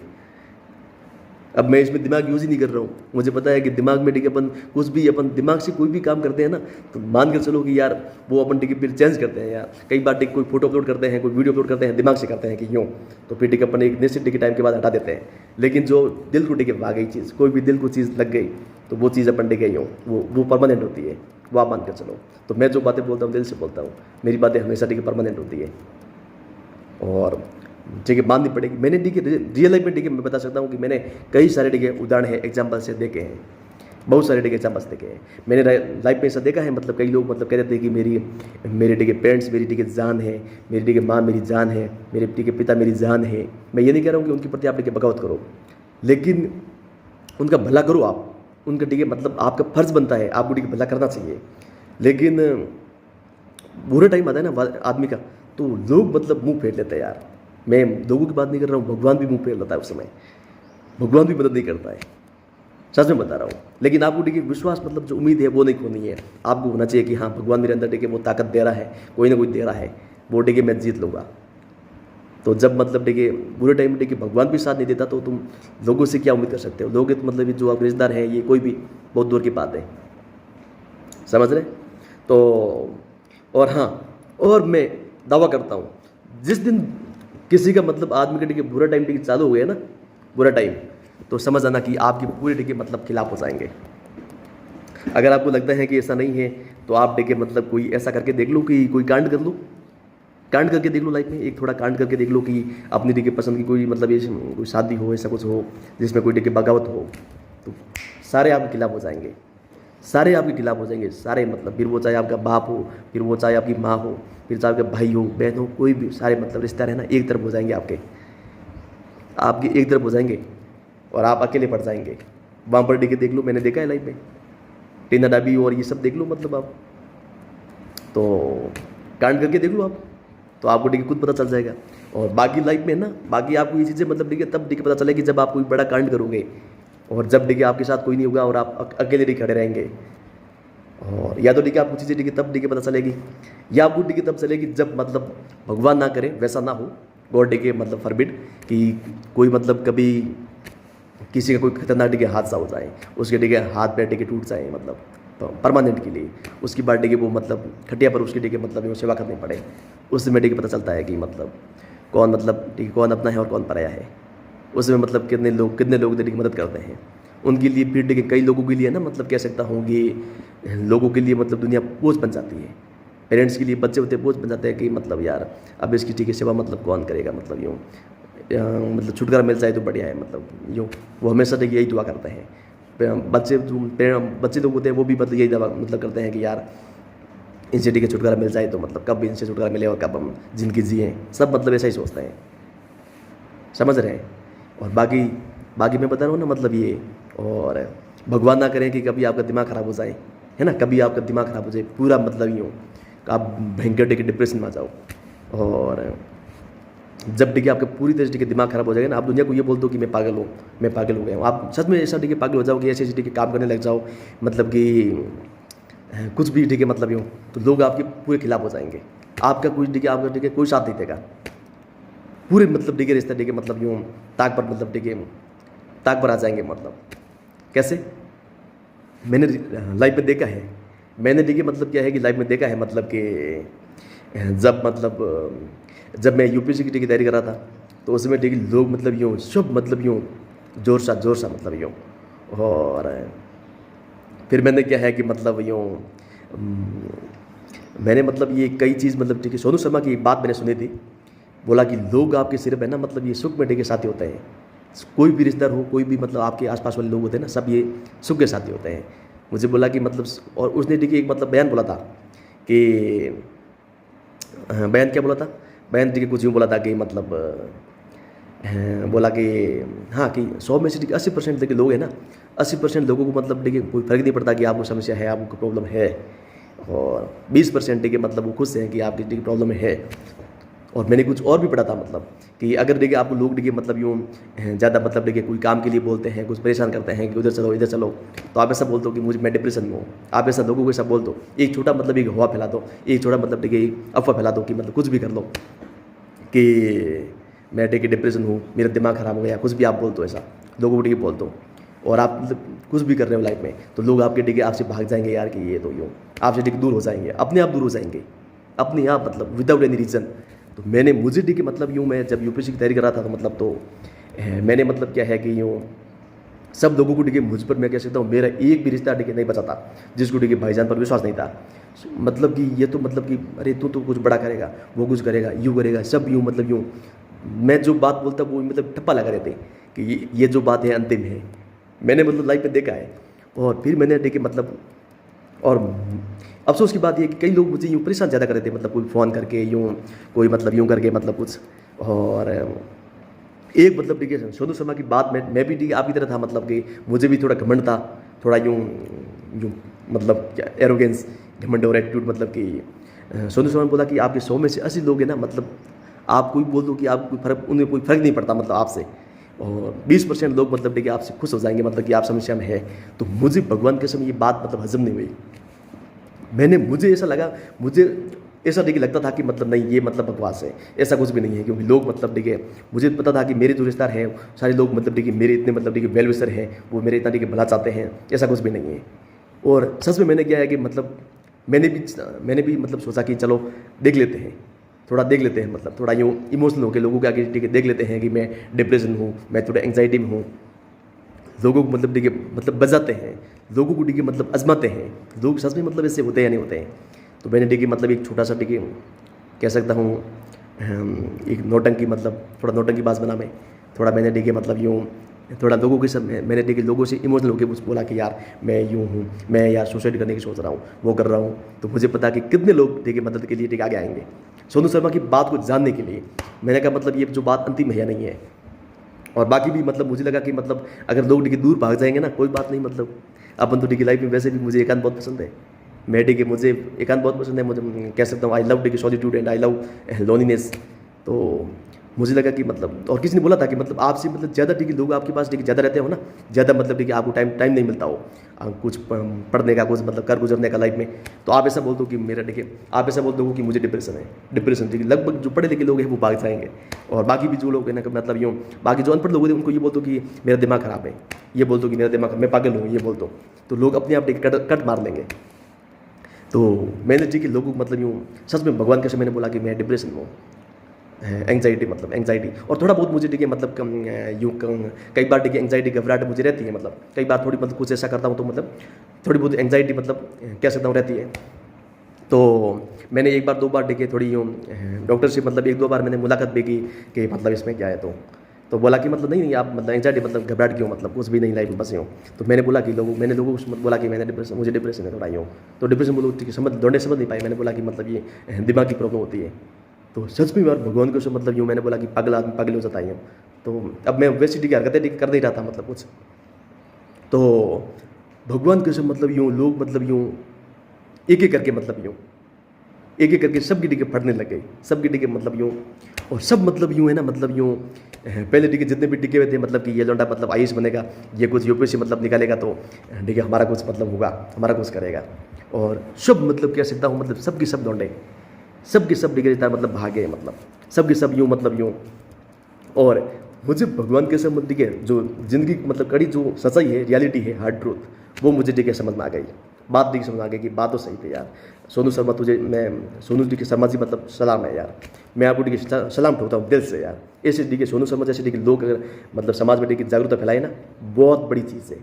अब मैं इसमें दिमाग यूज़ ही नहीं कर रहा हूँ। मुझे पता है कि दिमाग में ठीक है अपन कुछ भी अपन दिमाग से कोई भी काम करते हैं ना, तो मान कर चलो कि यार वो अपन ठीक फिर चेंज करते हैं यार। कई बार ठीक कोई फोटो अपलोड करते हैं, कोई वीडियो अपलोड करते हैं, दिमाग से करते हैं कि यूँ, तो फिर ठीक अपन एक निश्चित ठीक टाइम के बाद हटा देते हैं। लेकिन जो दिल को ठीक आ गई चीज़, कोई भी दिल को चीज़ लग गई, तो वो चीज़ अपन ठीक यूँ वो परमानेंट होती है, वो आप मान कर चलो। तो मैं जो बातें बोलता हूँ दिल से बोलता हूँ, मेरी बातें हमेशा ठीक परमानेंट होती है और ठीक है माननी पड़ेगी। मैंने ठीक है रियल लाइफ में ठीक है मैं बता सकता हूँ कि मैंने कई सारे ठीक है उदाहरण है, एग्जाम्पल से देखे हैं, बहुत सारे ठीक एग्जाम्पल्स देखे हैं मैंने लाइफ में। ऐसा देखा है मतलब कई लोग मतलब कहते थे कि मेरे ठीक है पेरेंट्स मेरी ठीक है जान है, मेरी ठीक है माँ मेरी जान है, मेरे ठीक है पिता मेरी जान है। मैं ये नहीं कह रहा हूँ कि उनके प्रति आप ठीक है बगावत करो, लेकिन उनका भला करो आप। उनका ठीक है मतलब आपका फर्ज बनता है, आपको ठीक है भला करना चाहिए। लेकिन बुरा टाइम आता है ना आदमी का, तो लोग मतलब मुंह फेर लेते हैं यार। मैं लोगों की बात नहीं कर रहा हूँ, भगवान भी मुंह फेर लेता है उस समय, भगवान भी मदद नहीं करता है, सच में बता रहा हूँ। लेकिन आपको ठीक है विश्वास मतलब जो उम्मीद है वो नहीं खोनी है। आपको होना चाहिए कि हाँ भगवान मेरे अंदर ठीक है वो ताकत दे रहा है, कोई ना कोई दे रहा है, वो ठीक है मैं जीत लूँगा। तो जब मतलब ठीक है बुरे टाइम में ठीक है भगवान भी साथ नहीं देता, तो तुम लोगों से क्या उम्मीद कर सकते हो। लोग तो मतलब जो आप रिश्तेदार हैं ये कोई भी बहुत दूर की बात है, समझ रहे। तो और हाँ, और मैं दावा करता हूँ जिस दिन किसी का मतलब आदमी का ठीक है बुरा टाइम ठीक चालू हो गया ना, बुरा टाइम, तो समझ आना कि आपकी पूरी ठीक है मतलब खिलाफ हो जाएंगे। अगर आपको लगता है कि ऐसा नहीं है, तो आप ठीक है मतलब कोई ऐसा करके देख लो कि कोई कांड कर लो, कांड करके देख लो लाइफ में, एक थोड़ा कांड करके देख लो कि अपनी ठीक है पसंद की कोई मतलब ये कोई शादी हो, ऐसा कुछ हो जिसमें कोई ठीक है बगावत हो, तो सारे आपके खिलाफ हो जाएंगे, सारे आपके खिलाफ हो जाएंगे, सारे मतलब फिर वो चाहे आपका बाप हो, फिर वो चाहे आपकी माँ हो, फिर चाहे आपके भाई हो बहन हो, कोई भी सारे मतलब रिश्तेदार है ना एक तरफ हो जाएंगे, आपके एक तरफ हो जाएंगे और आप अकेले पड़ जाएंगे। वहाँ पर ठीक है देख लो, मैंने देखा है लाइफ में, टीना डाबी और ये सब देख लो मतलब आप, तो कांड करके देख लो आप, तो आपको ठीक है खुद पता चल जाएगा। और बाकी लाइफ में ना, बाकी आपको ये चीज़ें मतलब ठीक है तब ठीक पता चलेगी जब आप कोई बड़ा कांड करोगे, और जब ठीक है आपके साथ कोई नहीं होगा और आप अकेले ठीक खड़े रहेंगे। और या तो ठीक है आपको चीज़ें ठीक है तब ठीक है पता चलेगी, या आपको ठीक है तब चलेगी जब मतलब भगवान ना करे वैसा ना हो, गॉड ठीक है मतलब फॉरबिड कि कोई मतलब कभी किसी का कोई खतरनाक ठीक है हादसा हो जाए, उसके ठीक है हाथ पैर ठीक है टूट जाए मतलब तो परमानेंट के लिए, उसकी बात ठीक है वो मतलब खटिया पर उसकी ठीक है मतलब सेवा करनी पड़े। उसमें ठीक है पता चलता है कि मतलब कौन मतलब ठीक है कौन अपना है और कौन पराया है। उसमें मतलब कितने लोग ठीक मदद करते हैं उनके लिए। फिर ठीक है कई लोगों के लिए ना मतलब कह सकता हूँ कि लोगों के लिए मतलब दुनिया बोझ बन जाती है। पेरेंट्स के लिए बच्चे होते बोझ बन जाते हैं कि मतलब यार अब इसकी ठीक है सेवा मतलब कौन करेगा, मतलब यूँ मतलब छुटकारा मिल जाए तो बढ़िया है, मतलब यूँ वो हमेशा ठीक यही दुआ करते हैं। बच्चे लोग होते हैं वो भी मतलब यही दवा मतलब करते हैं कि यार इनसे ठीक है छुटकारा मिल जाए, तो मतलब कब इनसे छुटकारा मिले और कब हम जिंदगी जिए, सब मतलब ऐसा ही सोचते हैं, समझ रहे हैं। और बाकी मैं बता रहा हूँ ना मतलब ये, और भगवान ना करें कि कभी आपका दिमाग ख़राब हो जाए, है ना, कभी आपका दिमाग ख़राब हो जाए पूरा मतलब यूँ आप भयंकर ठीक डिप्रेशन में आ जाओ। और जब ठीक है आपका पूरी तरह से ठीक है दिमाग खराब हो जाएगा ना, आप दुनिया को ये बोल दो कि मैं पागल हूँ, मैं पागल हो गया हूँ, आप सच में ऐसा ठीक है पागल हो जाओ कि ऐसे ठीक है काम करने लग जाओ, मतलब कि कुछ भी ठीक है मतलब यूँ, तो लोग आपके पूरे खिलाफ हो जाएंगे। आपका कुछ ठीक है आपका ठीक है कोई साथ नहीं देगा, पूरे मतलब ठीक है रिश्ता ठीक है मतलब यूँ ताक पर मतलब ठीक है ताक पर आ जाएंगे। मतलब कैसे, मैंने लाइफ में देखा है, मैंने ठीक है मतलब क्या है कि लाइफ में देखा है मतलब कि जब मैं यूपीएससी की तैयारी कर रहा था, तो उसमें ठीक लोग मतलब यूँ सब मतलब यूँ जोर सा मतलब यूँ, और फिर मैंने क्या है कि मतलब यूँ मैंने मतलब ये कई चीज़ मतलब ठीक है, सोनू शर्मा की एक बात मैंने सुनी थी, बोला कि लोग आपके सिर्फ है ना मतलब ये सुख में के साथी होते हैं। कोई भी रिश्तेदार हो, कोई भी मतलब आपके आसपास वाले लोग होते हैं ना, सब ये सुख के साथी होते हैं। मुझे बोला कि मतलब, और उसने देखिए एक मतलब बयान बोला था कि बयान क्या बोला था, बयान देखिए कुछ यूँ बोला था कि मतलब बोला कि हाँ कि 100 में से देखिए 80% देखिए लोग हैं ना, 80% लोगों को मतलब देखिए कोई फर्क नहीं पड़ता कि आपको समस्या है, आपको प्रॉब्लम है, और 20% देखिए मतलब वो खुश हैं कि आपकी देखिए प्रॉब्लम है। और मैंने कुछ और भी पढ़ा था मतलब कि अगर देखिए आपको लोग देखिए मतलब यूँ ज़्यादा मतलब देखिए कोई काम के लिए बोलते हैं, कुछ परेशान करते हैं कि उधर चलो इधर चलो, तो आप ऐसा बोल दो कि मुझे मैं डिप्रेशन में हूँ। आप ऐसा लोगों को ऐसा बोल दो, एक छोटा मतलब एक हवा फैला दो, एक छोटा मतलब देखिए अफवाह फैला दो कि मतलब कुछ भी कर लो कि मैं देखिए डिप्रेशन हूँ, मेरा दिमाग ख़राब हो गया, कुछ भी आप बोल दो ऐसा लोगों को देखिए बोल दो, और आप मतलब कुछ भी कर रहे हो लाइफ में, तो लोग आपके देखिए आपसे भाग जाएंगे यार कि ये तो यूँ, आपसे देखिए दूर हो जाएंगे, अपने आप दूर हो जाएंगे, अपने आप मतलब विदाउट एनी रीज़न। तो मैंने मुझे देखिए मतलब यूँ, मैं जब यूपीएससी की तैयारी कर रहा था तो मतलब तो मैंने मतलब क्या है कि यूँ सब लोगों को देखिए मुझ पर मैं कह सकता हूँ मेरा एक भी रिश्ता देखिए नहीं बचा था जिसको देखिए भाईजान पर विश्वास नहीं था। मतलब कि ये तो मतलब कि अरे तू तो कुछ बड़ा करेगा, वो कुछ करेगा, यूँ करेगा, सब यूँ मतलब यूँ, मैं जो बात बोलता वो मतलब ठप्पा लगा रहे थे कि ये जो बात है अंतिम है। मैंने मतलब लाइफ में देखा है। और फिर मैंने देखिए मतलब, और अफसोस की बात ये कि कई लोग मुझे यूँ परेशान ज़्यादा कर रहे थे, मतलब कोई फ़ोन करके यूँ, कोई मतलब यूँ करके मतलब कुछ। और एक मतलब देखिए सोनू शर्मा की बात में मैं भी देखिए आपकी तरह था, मतलब कि मुझे भी थोड़ा घमंड था, थोड़ा यूँ यूँ मतलब क्या एरोगेंस, घमंड और एटीट्यूड, मतलब कि सोनू शर्मा ने बोला कि आपके 100 में से 80 लोग हैं ना, मतलब आप कोई बोल दो कि आप कोई फर्क, उन्हें कोई फ़र्क नहीं पड़ता मतलब आपसे, और 20% लोग मतलब देखिए आपसे खुश हो जाएंगे मतलब कि आप समस्या में है। तो मुझे भगवान के समय ये बात मतलब हजम नहीं हुई। मुझे ऐसा लगा, मुझे ऐसा देखिए लगता था कि मतलब नहीं ये मतलब बकवास है, ऐसा कुछ भी नहीं है, क्योंकि लोग मतलब देखिए मुझे पता था कि मेरे जो रिश्तेदार हैं सारे लोग मतलब देखिए मेरे इतने मतलब देखिए वेल विशर हैं, वो मेरे इतना देखिए भला चाहते हैं, ऐसा कुछ भी नहीं है। और सच में मैंने क्या है कि मतलब मैंने भी मतलब सोचा कि चलो देख लेते हैं, थोड़ा देख लेते हैं, मतलब थोड़ा यूँ इमोशनल होकर लोगों के आगे ठीक है देख लेते हैं कि मैं डिप्रेशन हूँ, मैं थोड़ा एंग्जाइटी में हूँ। लोगों को मतलब देखिए मतलब बजाते हैं, लोगों को देखिए मतलब आजमाते हैं, लोग सच में मतलब ऐसे होते हैं या नहीं होते हैं। तो मैंने देखिए मतलब एक छोटा सा देखिए कह सकता हूँ एक नौटंकी, मतलब थोड़ा नौटंकी बाज बना मैं, थोड़ा मैंने देखिए मतलब यूँ थोड़ा लोगों के सब मैंने देखिए लोगों से इमोशनल होकर कुछ बोला कि यार मैं यूँ हूँ, मैं यार सुसाइड करने की सोच रहा हूँ, वो कर रहा हूँ। तो मुझे पता कि कितने लोग देखिए मदद के लिए ठीक आगे आएंगे सोनू शर्मा की बात को जानने के लिए। मैंने कहा मतलब ये जो बात अंतिम है या नहीं है। और बाकी भी मतलब मुझे लगा कि मतलब अगर लोग देखिए दूर भाग जाएंगे ना, कोई बात नहीं, मतलब अपन तो देखिए लाइफ में वैसे भी मुझे एकांत बहुत पसंद है, मैं देखिए मुझे एकांत बहुत पसंद है, मुझे कह सकता हूँ आई लव देखिए solitude and I love loneliness. तो मुझे लगा कि मतलब, और किसी ने बोला था कि मतलब आपसे मतलब ज़्यादा देखिए लोग आपके पास देखिए ज़्यादा रहते हो ना, ज़्यादा मतलब देखिए आपको टाइम नहीं मिलता हो कुछ पढ़ने का, कुछ मतलब कर गुजरने का लाइफ में, तो आप ऐसा बोल दो कि मेरा देखिए, आप ऐसा बोल दो कि मुझे डिप्रेशन है। डिप्रेशन देखिए लगभग जो पढ़े लिखे लोग हैं वो भाग जाएंगे, और बाकी भी जो लोग हैं ना मतलब यूँ, बाकी जो अनपढ़ लोग हैं उनको ये बोल दो कि मेरा दिमाग ख़राब है, ये बोल दो कि मेरा दिमाग, मैं पागल हूँ, ये बोल दो, तो लोग अपने आप देखिए कट मार लेंगे। तो मैंने देखिए लोगों को मतलब यूँ सच में भगवान के से मैंने बोला कि मैं डिप्रेशन में हूँ, एंग्जाइटी, मतलब एंग्जाइटी, और थोड़ा बहुत मुझे देखिए मतलब कई बार देखिए एंग्जाइटी घबराहट मुझे रहती है, मतलब कई बार थोड़ी मतलब कुछ ऐसा करता हूँ तो मतलब थोड़ी बहुत एंग्जाइटी मतलब कह सकता हूँ रहती है। तो मैंने एक बार दो बार देखिए थोड़ी यूँ डॉक्टर से मतलब एक दो बार मैंने मुलाकात भी की कि मतलब इसमें क्या है, तो बोला कि मतलब नहीं आप मतलब एंग्जाइटी मतलब घबराहट क्यों, मतलब कुछ भी नहीं लाइफ में बसे हो। तो मैंने बोला कि मैंने लोगों को बोला कि मुझे डिप्रेशन है थोड़ा यूँ, तो डिप्रेशन बोलो ठीक है, समझ नहीं पाए। मैंने बोला कि मतलब ये दिमाग की प्रॉब्लम होती है। तो सच में यार भगवान को मतलब यूँ मैंने बोला कि पागल आदमी पागल हो जाता है यूँ। तो अब मैं वैसी की हरकतें कर नहीं रहा था मतलब कुछ, तो भगवान के मतलब यूँ लोग मतलब यूँ एक एक करके मतलब यूँ एक एक करके सबकी टिके फटने लग गई, सबकी टिके मतलब यूँ, और सब मतलब यूँ है ना, मतलब यूँ पहले टिके जितने भी टिके हुए थे मतलब कि ये लौंडा मतलब आईएएस बनेगा, ये कुछ यूपीएससी मतलब निकालेगा, तो ठीक है हमारा कुछ मतलब होगा, हमारा कुछ करेगा। और सब मतलब कह सकता हूँ मतलब सबके सब लौंडे, सबके सब डिग्री मतलब भागे, मतलब सबके सब यूँ मतलब यूँ। और मुझे भगवान के सब देखिए जो ज़िंदगी मतलब कड़ी जो सच्चाई है, रियलिटी है, हार्ड ट्रूथ, वो मुझे देखिए समझ में आ गई, बात देखिए समझ में आ गई कि बात तो सही थी यार। सोनू शर्मा तुझे, मैं सोनू जी के शर्मा जी मतलब सलाम है यार, मैं आपको देखिए सलाम ठोकता हूँ दिल से यार। ऐसे देखिए सोनू शर्मा जैसे देखिए लोग अगर मतलब समाज में देखिए जागरूकता फैलाए ना, बहुत बड़ी चीज़ है,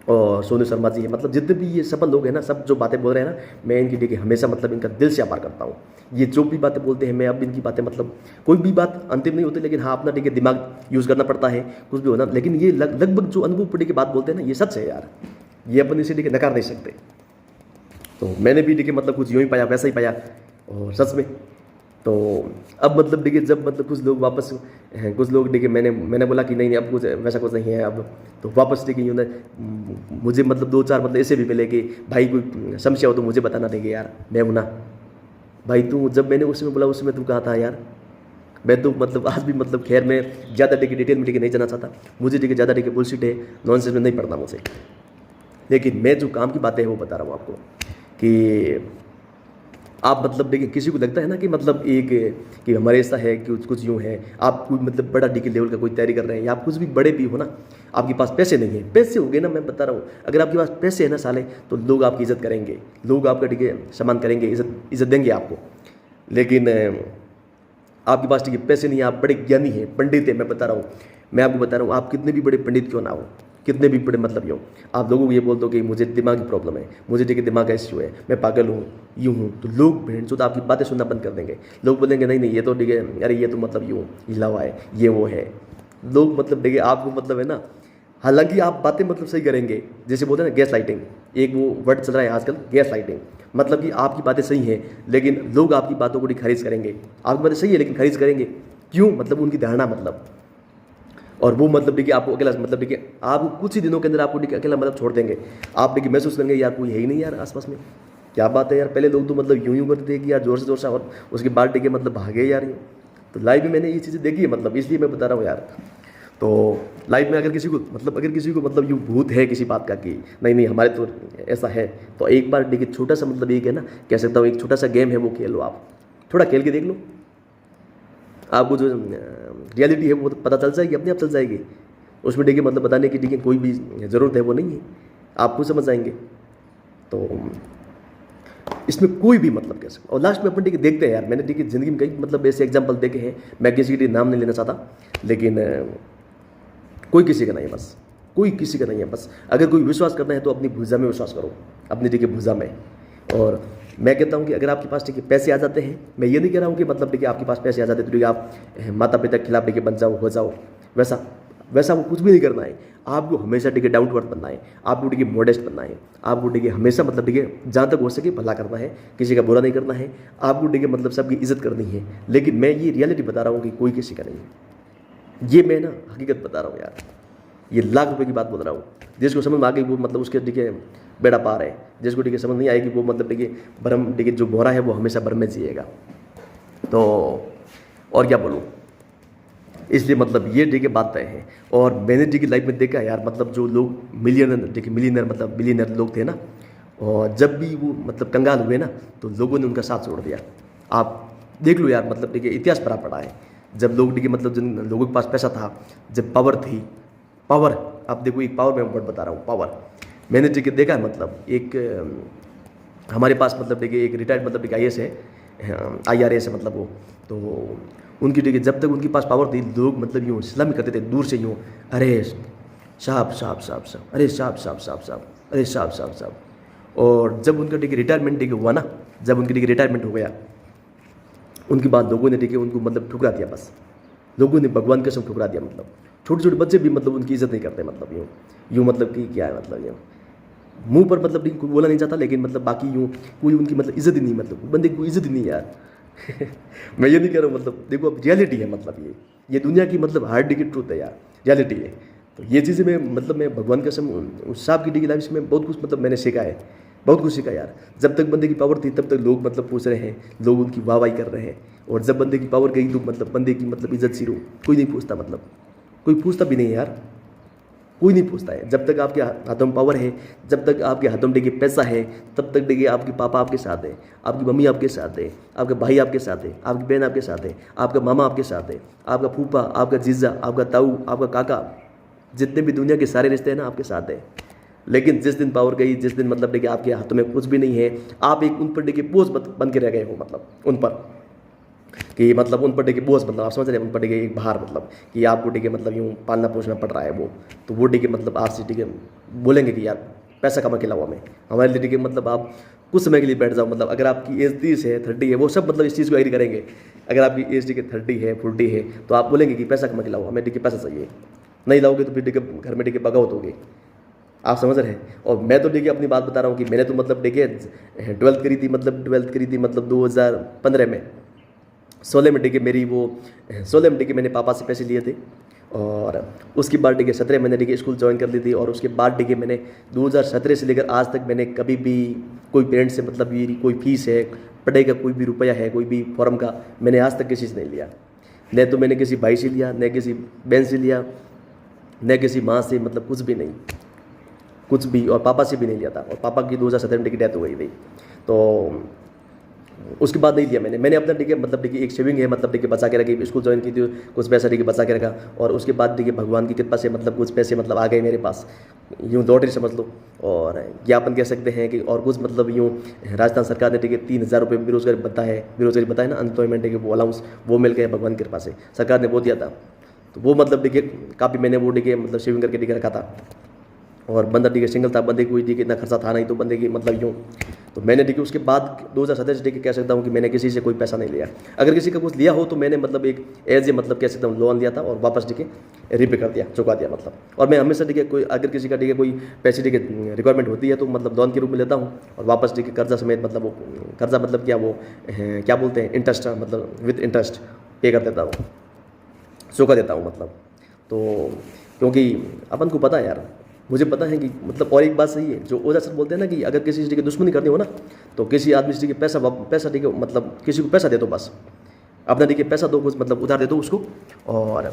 और सोनू शर्मा जी है, मतलब जितने भी ये सफल लोग हैं ना, सब जो बातें बोल रहे हैं ना, मैं इनकी देखिए हमेशा मतलब इनका दिल से आभार करता हूँ। ये जो भी बातें बोलते हैं, मैं अब इनकी बातें मतलब कोई भी बात अंतिम नहीं होती, लेकिन हाँ अपना देखिए दिमाग यूज़ करना पड़ता है, कुछ भी होना, लेकिन ये लगभग जो अनुभव पढ़ी की बात बोलते हैं ना, ये सच है यार, ये अपन इसे देखिए नकार नहीं सकते। तो मैंने भी देखिए मतलब कुछ यूँ ही पाया, वैसा ही पाया, और सच में। तो अब मतलब देखिए जब मतलब कुछ लोग वापस कुछ लोग देखिए मैंने बोला कि नहीं नहीं अब कुछ वैसा कुछ नहीं है अब, तो वापस देखिए यूँ ना मुझे मतलब 2-4 मतलब ऐसे भी मिले कि भाई कोई समस्या हो तो मुझे बताना देंगे यार, मैं हूँ ना भाई। तू जब मैंने उसमें बोला उसमें तू कहा था यार, मैं तो मतलब आज भी मतलब खैर मैं ज़्यादा देखिए डिटेल में देखिए नहीं जाना चाहता, मुझे देखिए ज़्यादा देखिए बुलशिट है, नॉनसेंस में नहीं पढ़ना मुझे, लेकिन मैं जो काम की बातें हैं वो बता रहा हूँ आपको कि आप मतलब देखिए किसी को लगता है ना कि मतलब एक कि हमारे ऐसा है कि कुछ यूँ है, आप कोई मतलब बड़ा डिग्री लेवल का कोई तैयारी कर रहे हैं, या आप कुछ भी बड़े भी हो ना, आपके पास पैसे नहीं है, पैसे हो गए ना, मैं बता रहा हूँ अगर आपके पास पैसे है ना साले, तो लोग आपकी इज्जत करेंगे, लोग आपका ठीक है सम्मान करेंगे, इज्जत देंगे आपको। लेकिन आपके पास ठीक है पैसे नहीं है, आप बड़े ज्ञानी हैं, पंडित है, मैं बता रहा हूँ, मैं आपको बता रहा हूँ, आप कितने भी बड़े पंडित क्यों ना हो, कितने भी बड़े मतलब ये हो, आप लोगों को ये बोल दो कि मुझे दिमाग की प्रॉब्लम है, मुझे देखिए दिमाग का इश्यू है, मैं पागल हूँ, यूँ हूँ, तो लोग बहन चोद आपकी बातें सुनना बंद कर देंगे। लोग बोलेंगे नहीं नहीं ये तो ठीक है, अरे ये तो मतलब यूँ हिला हुआ है, ये वो है। लोग मतलब देखिए आपको मतलब है ना, हालांकि आप बातें मतलब सही करेंगे, जैसे बोलते हैं ना गैस लाइटिंग, एक वो वर्ड चल रहा है आजकल गैस लाइटिंग, मतलब कि आपकी बातें सही हैं लेकिन लोग आपकी बातों को खारिज करेंगे, आपकी बातें सही है लेकिन खारिज करेंगे, क्यों? मतलब उनकी धारणा मतलब, और वो मतलब देखिए आपको अकेला मतलब देखिए आपको कुछ ही दिनों के अंदर आपको देखिए अकेला मतलब छोड़ देंगे। आप देखिए महसूस करेंगे यार कोई है ही नहीं यार आसपास में, क्या बात है यार, पहले लोग तो मतलब यूं यूं करते थे कि यार जोर से और उसके बाद देखिए मतलब भागे यार यूँ। तो लाइफ में मैंने ये चीज़ें देखी है, मतलब इसलिए मैं बता रहा हूँ यार। तो लाइफ में अगर किसी को मतलब यूँ भूत है किसी बात का कि नहीं नहीं हमारे तो ऐसा है, तो एक बार देखिए छोटा सा मतलब एक है ना, कह सकता हूँ एक छोटा सा गेम है, वो खेल लो, आप थोड़ा खेल के देख लो, आपको जो रियलिटी है वो पता चल जाएगी, अपने आप चल जाएगी। उसमें देखिए मतलब बताने की देखिए कोई भी ज़रूरत है वो नहीं है, आप खुद समझ आएंगे। तो इसमें कोई भी मतलब कह सकते, और लास्ट में अपन देखिए देखते हैं यार, मैंने देखिए ज़िंदगी में कई मतलब ऐसे एग्जाम्पल देखे हैं, मैं किसी के नाम नहीं लेना चाहता, लेकिन कोई किसी का नहीं है, बस कोई किसी का नहीं है। बस अगर कोई विश्वास करना है तो अपनी भुजा में विश्वास करो, अपनी देखिए भुजा में। और मैं कहता हूँ कि अगर आपके पास देखिए पैसे आ जाते हैं, मैं ये नहीं कह रहा हूँ कि मतलब देखिए आपके पास पैसे आ जाते तो देखिए आप माता पिता के खिलाफ देखिए बन जाओ, हो जाओ, वैसा वो कुछ भी नहीं करना है। आपको हमेशा देखिए डाउन टू अर्थ बनना है, आपको देखिए मॉडेस्ट बनना है, आपको देखिए हमेशा मतलब देखिए जहाँ तक हो सके भला करना है, किसी का बुरा नहीं करना है, आपको देखिए मतलब सबकी इज्जत करनी है। लेकिन मैं ये रियलिटी बता रहा हूँ कि कोई किसी का नहीं है, ये मैं ना हकीकत बता रहा हूँ यार, ये लाख रुपए की बात बोल रहा हूँ। जिसको समझ में आ गई वो मतलब उसके देखिए बेड़ा पार है, जिसको देखिए समझ नहीं आएगी वो मतलब देखिए भ्रम, देखिए जो भोरा है वो हमेशा भ्रम में जिएगा। तो और क्या बोलूँ, इसलिए मतलब ये देखिए बात तय है। और मैंने देखिए लाइफ में देखा यार, मतलब जो लोग मिलियनर मतलब बिलियनर लोग थे ना, और जब भी वो मतलब कंगाल हुए ना तो लोगों ने उनका साथ छोड़ दिया। आप देख लो यार, मतलब देखिए इतिहास भरा पड़ा है, जब लोग देखिए मतलब जिन लोगों के पास पैसा था, जब पावर थी, पावर, आप देखो एक पावर मैं वर्ड बता रहा हूँ, पावर। मैंने देखिए देखा है, मतलब एक हमारे पास मतलब देखिए एक रिटायर्ड मतलब एक IAS है, IRAS है मतलब वो, तो उनकी देखिए जब तक उनके पास पावर थी, लोग मतलब यूँ सलामी करते थे दूर से यूँ, अरे साहब साहब साहब साहब, अरे साहब साहब साहब साहब, अरे साहब साहब साहब। और जब उनका देखिए रिटायरमेंट देखिए हुआ ना, जब उनकी देखिए रिटायरमेंट हो गया, उनके बाद लोगों ने देखिए उनको मतलब ठुकरा दिया, बस लोगों ने भगवान के सब ठुकरा दिया। मतलब छोटे छोटे बच्चे भी मतलब उनकी इज्जत नहीं करते, मतलब यूँ मतलब कि क्या है, मतलब यूँ मुंह पर मतलब कोई बोला नहीं जाता, लेकिन मतलब बाकी यूँ कोई उनकी मतलब इज्जत ही नहीं, मतलब बंदे की कोई इज्जत ही नहीं यार। मैं ये नहीं कह रहा हूँ, मतलब देखो अब रियलिटी है, मतलब ये दुनिया की मतलब हार्ड की ट्रूथ है यार, रियलिटी है। तो ये चीज़ें मैं भगवान का कसम उस साहब की डिगी लाइफ में बहुत कुछ मतलब मैंने सीखा है, बहुत कुछ सीखा यार। जब तक बंदे की पावर थी तब तक लोग मतलब पूछ रहे हैं, लोग उनकी वाहवाही कर रहे हैं, और जब बंदे की पावर गई तो मतलब बंदे की मतलब इज्जत जीरो, कोई नहीं पूछता, मतलब कोई पूछता भी नहीं यार, कोई नहीं पूछता है। जब तक आपके हाथों में पावर है, जब तक आपके हाथों में देखिए पैसा है, तब तक देखिए आपके पापा आपके साथ है, आपकी मम्मी आपके साथ है, आपके भाई आपके साथ है, आपकी बहन आपके साथ है, आपका मामा आपके साथ है, आपका फूफा, आपका जीजा, आपका ताऊ, आपका काका, जितने भी दुनिया के सारे रिश्ते हैं ना आपके साथ है। लेकिन जिस दिन पावर गई, जिस दिन मतलब देखिए आपके हाथों में कुछ भी नहीं है, आप एक उन पर देखिए बोझ बन के रह गए हो, मतलब उन पर। कि मतलब उन पर देखिए बोझ, मतलब आप समझ रहे हैं, उन पर देखिए एक भार, मतलब कि आपको देखिए मतलब यूँ पालना पोसना पड़ रहा है वो, तो वो देखिए मतलब आपसे देखिए बोलेंगे कि यार पैसा कमा के लाओ हमें, हमारे लिए देखिए मतलब आप कुछ समय के लिए बैठ जाओ, मतलब अगर आपकी एज 30 है 30 है, वो सब मतलब इस चीज़ को एग्री करेंगे। अगर आपकी एज देखिए 30 है 40 है तो आप बोलेंगे कि पैसा कमा के लाओ, हमें देखिए पैसा चाहिए, नहीं लाओगे तो फिर देखिए घर में देखिए बगावत होगी। आप समझ रहे हैं। और मैं तो देखिए अपनी बात बता रहा हूँ कि मैंने तो मतलब देखिए 12th करी थी, मतलब 12th करी थी मतलब 2015 में, 16 में देखिए मेरी वो 16 में देखिए मैंने पापा से पैसे लिए थे, और उसके बाद देखिए 17 मैंने देखिए स्कूल ज्वाइन कर ली थी, और उसके बाद देखिए मैंने 2017 से लेकर आज तक मैंने कभी भी कोई पेरेंट्स से मतलब ये कोई फीस है, पढ़ाई का कोई भी रुपया है, कोई भी फॉर्म का, मैंने आज तक किसी से नहीं लिया। न तो मैंने किसी भाई से लिया, न किसी बहन से लिया, न किसी माँ से, मतलब कुछ भी नहीं, कुछ भी, और पापा से भी नहीं लिया था। और पापा की 2017 में डेथ हो गई थी, तो उसके बाद नहीं लिया मैंने अपना देखिए मतलब देखिए एक सेविंग है, मतलब देखिए बचा के रखी, स्कूल ज्वाइन की थी, कुछ पैसा देखिए बचा के रखा, और उसके बाद देखिए भगवान की कृपा से मतलब कुछ पैसे मतलब आ गए मेरे पास, यूँ लॉटरी समझ लो। और ज्ञापन कह सकते हैं कि, और कुछ मतलब यूँ राजस्थान सरकार ने देखिए 3000 रुपये बेरोजगारी बताया ना, अनएम्प्लॉयमेंट है कि वो अलाउंस वो मिल गया भगवान की कृपा से, सरकार ने वो दिया था। तो वो मतलब देखिए काफ़ी मैंने वो देखिए मतलब सेविंग करके देखिए रखा था। और बंदा देखिए सिंगल था, बंदे कोई देखिए इतना खर्चा था नहीं, तो बंदे की मतलब यूँ, तो मैंने देखिए उसके बाद 2017 से देखिए कह सकता हूँ कि मैंने किसी से कोई पैसा नहीं लिया। अगर किसी का कुछ लिया हो तो मैंने मतलब एक एज ए मतलब कह सकता हूँ लोन लिया था, और वापस देखिए रिपे कर दिया, चुका दिया मतलब। और मैं हमेशा देखिए कोई अगर किसी का देखिए कोई पैसे देखिए रिक्वायरमेंट होती है तो मतलब लोन के रूप में लेता हूँ, और वापस देखिए कर्जा समेत, मतलब वो कर्जा मतलब क्या वो क्या बोलते हैं, इंटरेस्ट, मतलब विद इंटरेस्ट पे कर देता हूँ, चुका देता हूँ मतलब। तो क्योंकि अपन को पता है यार, मुझे पता है कि मतलब, और एक बात सही है जो ओझा सर बोलते हैं ना कि अगर किसी चीज़ की दुश्मनी करनी हो ना, तो किसी आदमी से देखिए पैसा देखिए मतलब किसी को पैसा दे दो, बस अपना देखिए पैसा दो, कुछ मतलब उधार दे दो उसको, और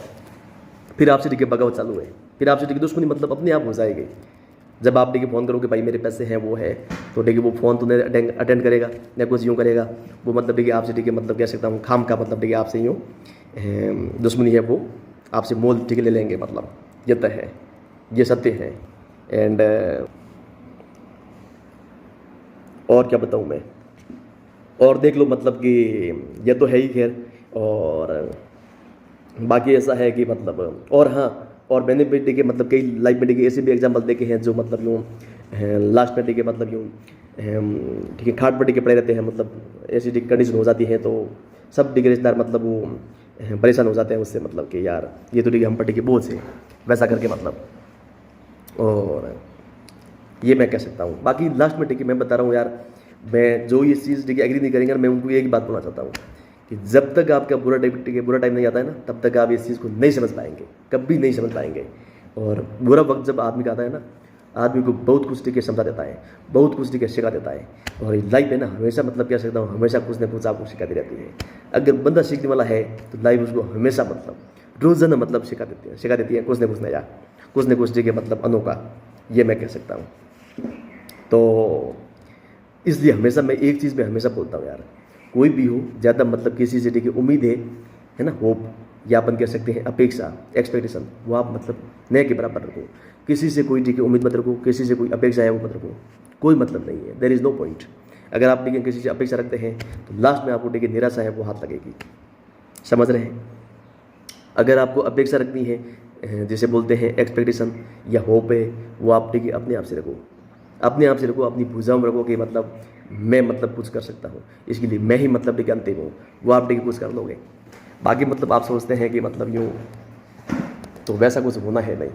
फिर आपसे देखिए बगावत चालू है, फिर आपसे देखिए दुश्मनी मतलब अपने आप हो जाएगी। जब आप देखिए फ़ोन करोगे भाई मेरे पैसे हैं वो है, तो देखिए वो फ़ोन तो नहीं अटेंड करेगा, या कुछ यूँ करेगा, वो मतलब देखिए आपसे देखिए मतलब कह सकता हूँ खाम का, मतलब देखिए आपसे यूँ दुश्मनी है, वो आपसे मोल ठीक ले लेंगे, मतलब ये तय है, ये सत्य है। एंड और क्या बताऊँ मैं, और देख लो मतलब कि ये तो है ही खैर। और बाकी ऐसा है कि मतलब, और हाँ, और मैंने भी देखिए मतलब कई लाइफ में देखिए ऐसे भी एग्जाम्पल देखे हैं जो मतलब यूँ लास्ट में देखिए मतलब यूँ ठीक है खाट पर पड़े रहते हैं, मतलब ऐसी कंडीशन हो जाती है, तो सब देखिए रिश्तेदार मतलब वो परेशान हो जाते हैं उससे, मतलब कि यार ये तो देखिए हम पर देखिए बोझ है, वैसा करके मतलब। और ये मैं कह सकता हूँ। बाकी लास्ट में देखिए मैं बता रहा हूँ यार, मैं जो ये चीज़ देखिए एग्री नहीं करेंगे, मैं उनको एक ही बात बोलना चाहता हूँ कि जब तक आपका बुरा टाइम नहीं आता है ना, तब तक आप इस चीज़ को नहीं समझ पाएंगे, कभी नहीं समझ पाएंगे। और बुरा वक्त जब आदमी का आता है ना, आदमी को बहुत कुछ देखिए समझा देता है, बहुत कुछ देखिए सिखा देता है। और लाइफ है ना, हमेशा मतलब कह सकता हूँ हमेशा कुछ ना कुछ आपको सिखाती रहती है। अगर बंदा सीखने वाला है तो लाइफ उसको हमेशा मतलब रोज़ाना मतलब सिखा देती है कुछ ना कुछ नया, कुछ ना कुछ देखिए मतलब अनोखा, ये मैं कह सकता हूँ। तो इसलिए हमेशा मैं एक चीज़ में हमेशा बोलता हूँ यार, कोई भी हो ज़्यादा मतलब किसी से देखिए उम्मीद है ना, होप, या अपन कह सकते हैं अपेक्षा, एक्सपेक्टेशन, वो आप मतलब नए के बराबर रखो। किसी से कोई देखिए उम्मीद मत रखो, किसी से कोई अपेक्षा है वो मत रखो, कोई मतलब नहीं है, देयर इज़ नो पॉइंट। अगर आप देखिए किसी से अपेक्षा रखते हैं तो लास्ट में आपको देखिए निराशा है वो हाथ लगेगी, समझ रहे हैं। अगर आपको अपेक्षा रखनी है, जैसे बोलते हैं एक्सपेक्टेशन या होप है, वो आप देखिए अपने आप से रखो, अपने आप से रखो, अपनी भुजाओं में रखो कि मतलब मैं मतलब कुछ कर सकता हूँ, इसके लिए मैं ही मतलब देखिए अंतिम हूँ, वो आप देखिए कुछ कर लोगे। बाकी मतलब आप सोचते हैं कि मतलब यूँ, तो वैसा कुछ होना है नहीं,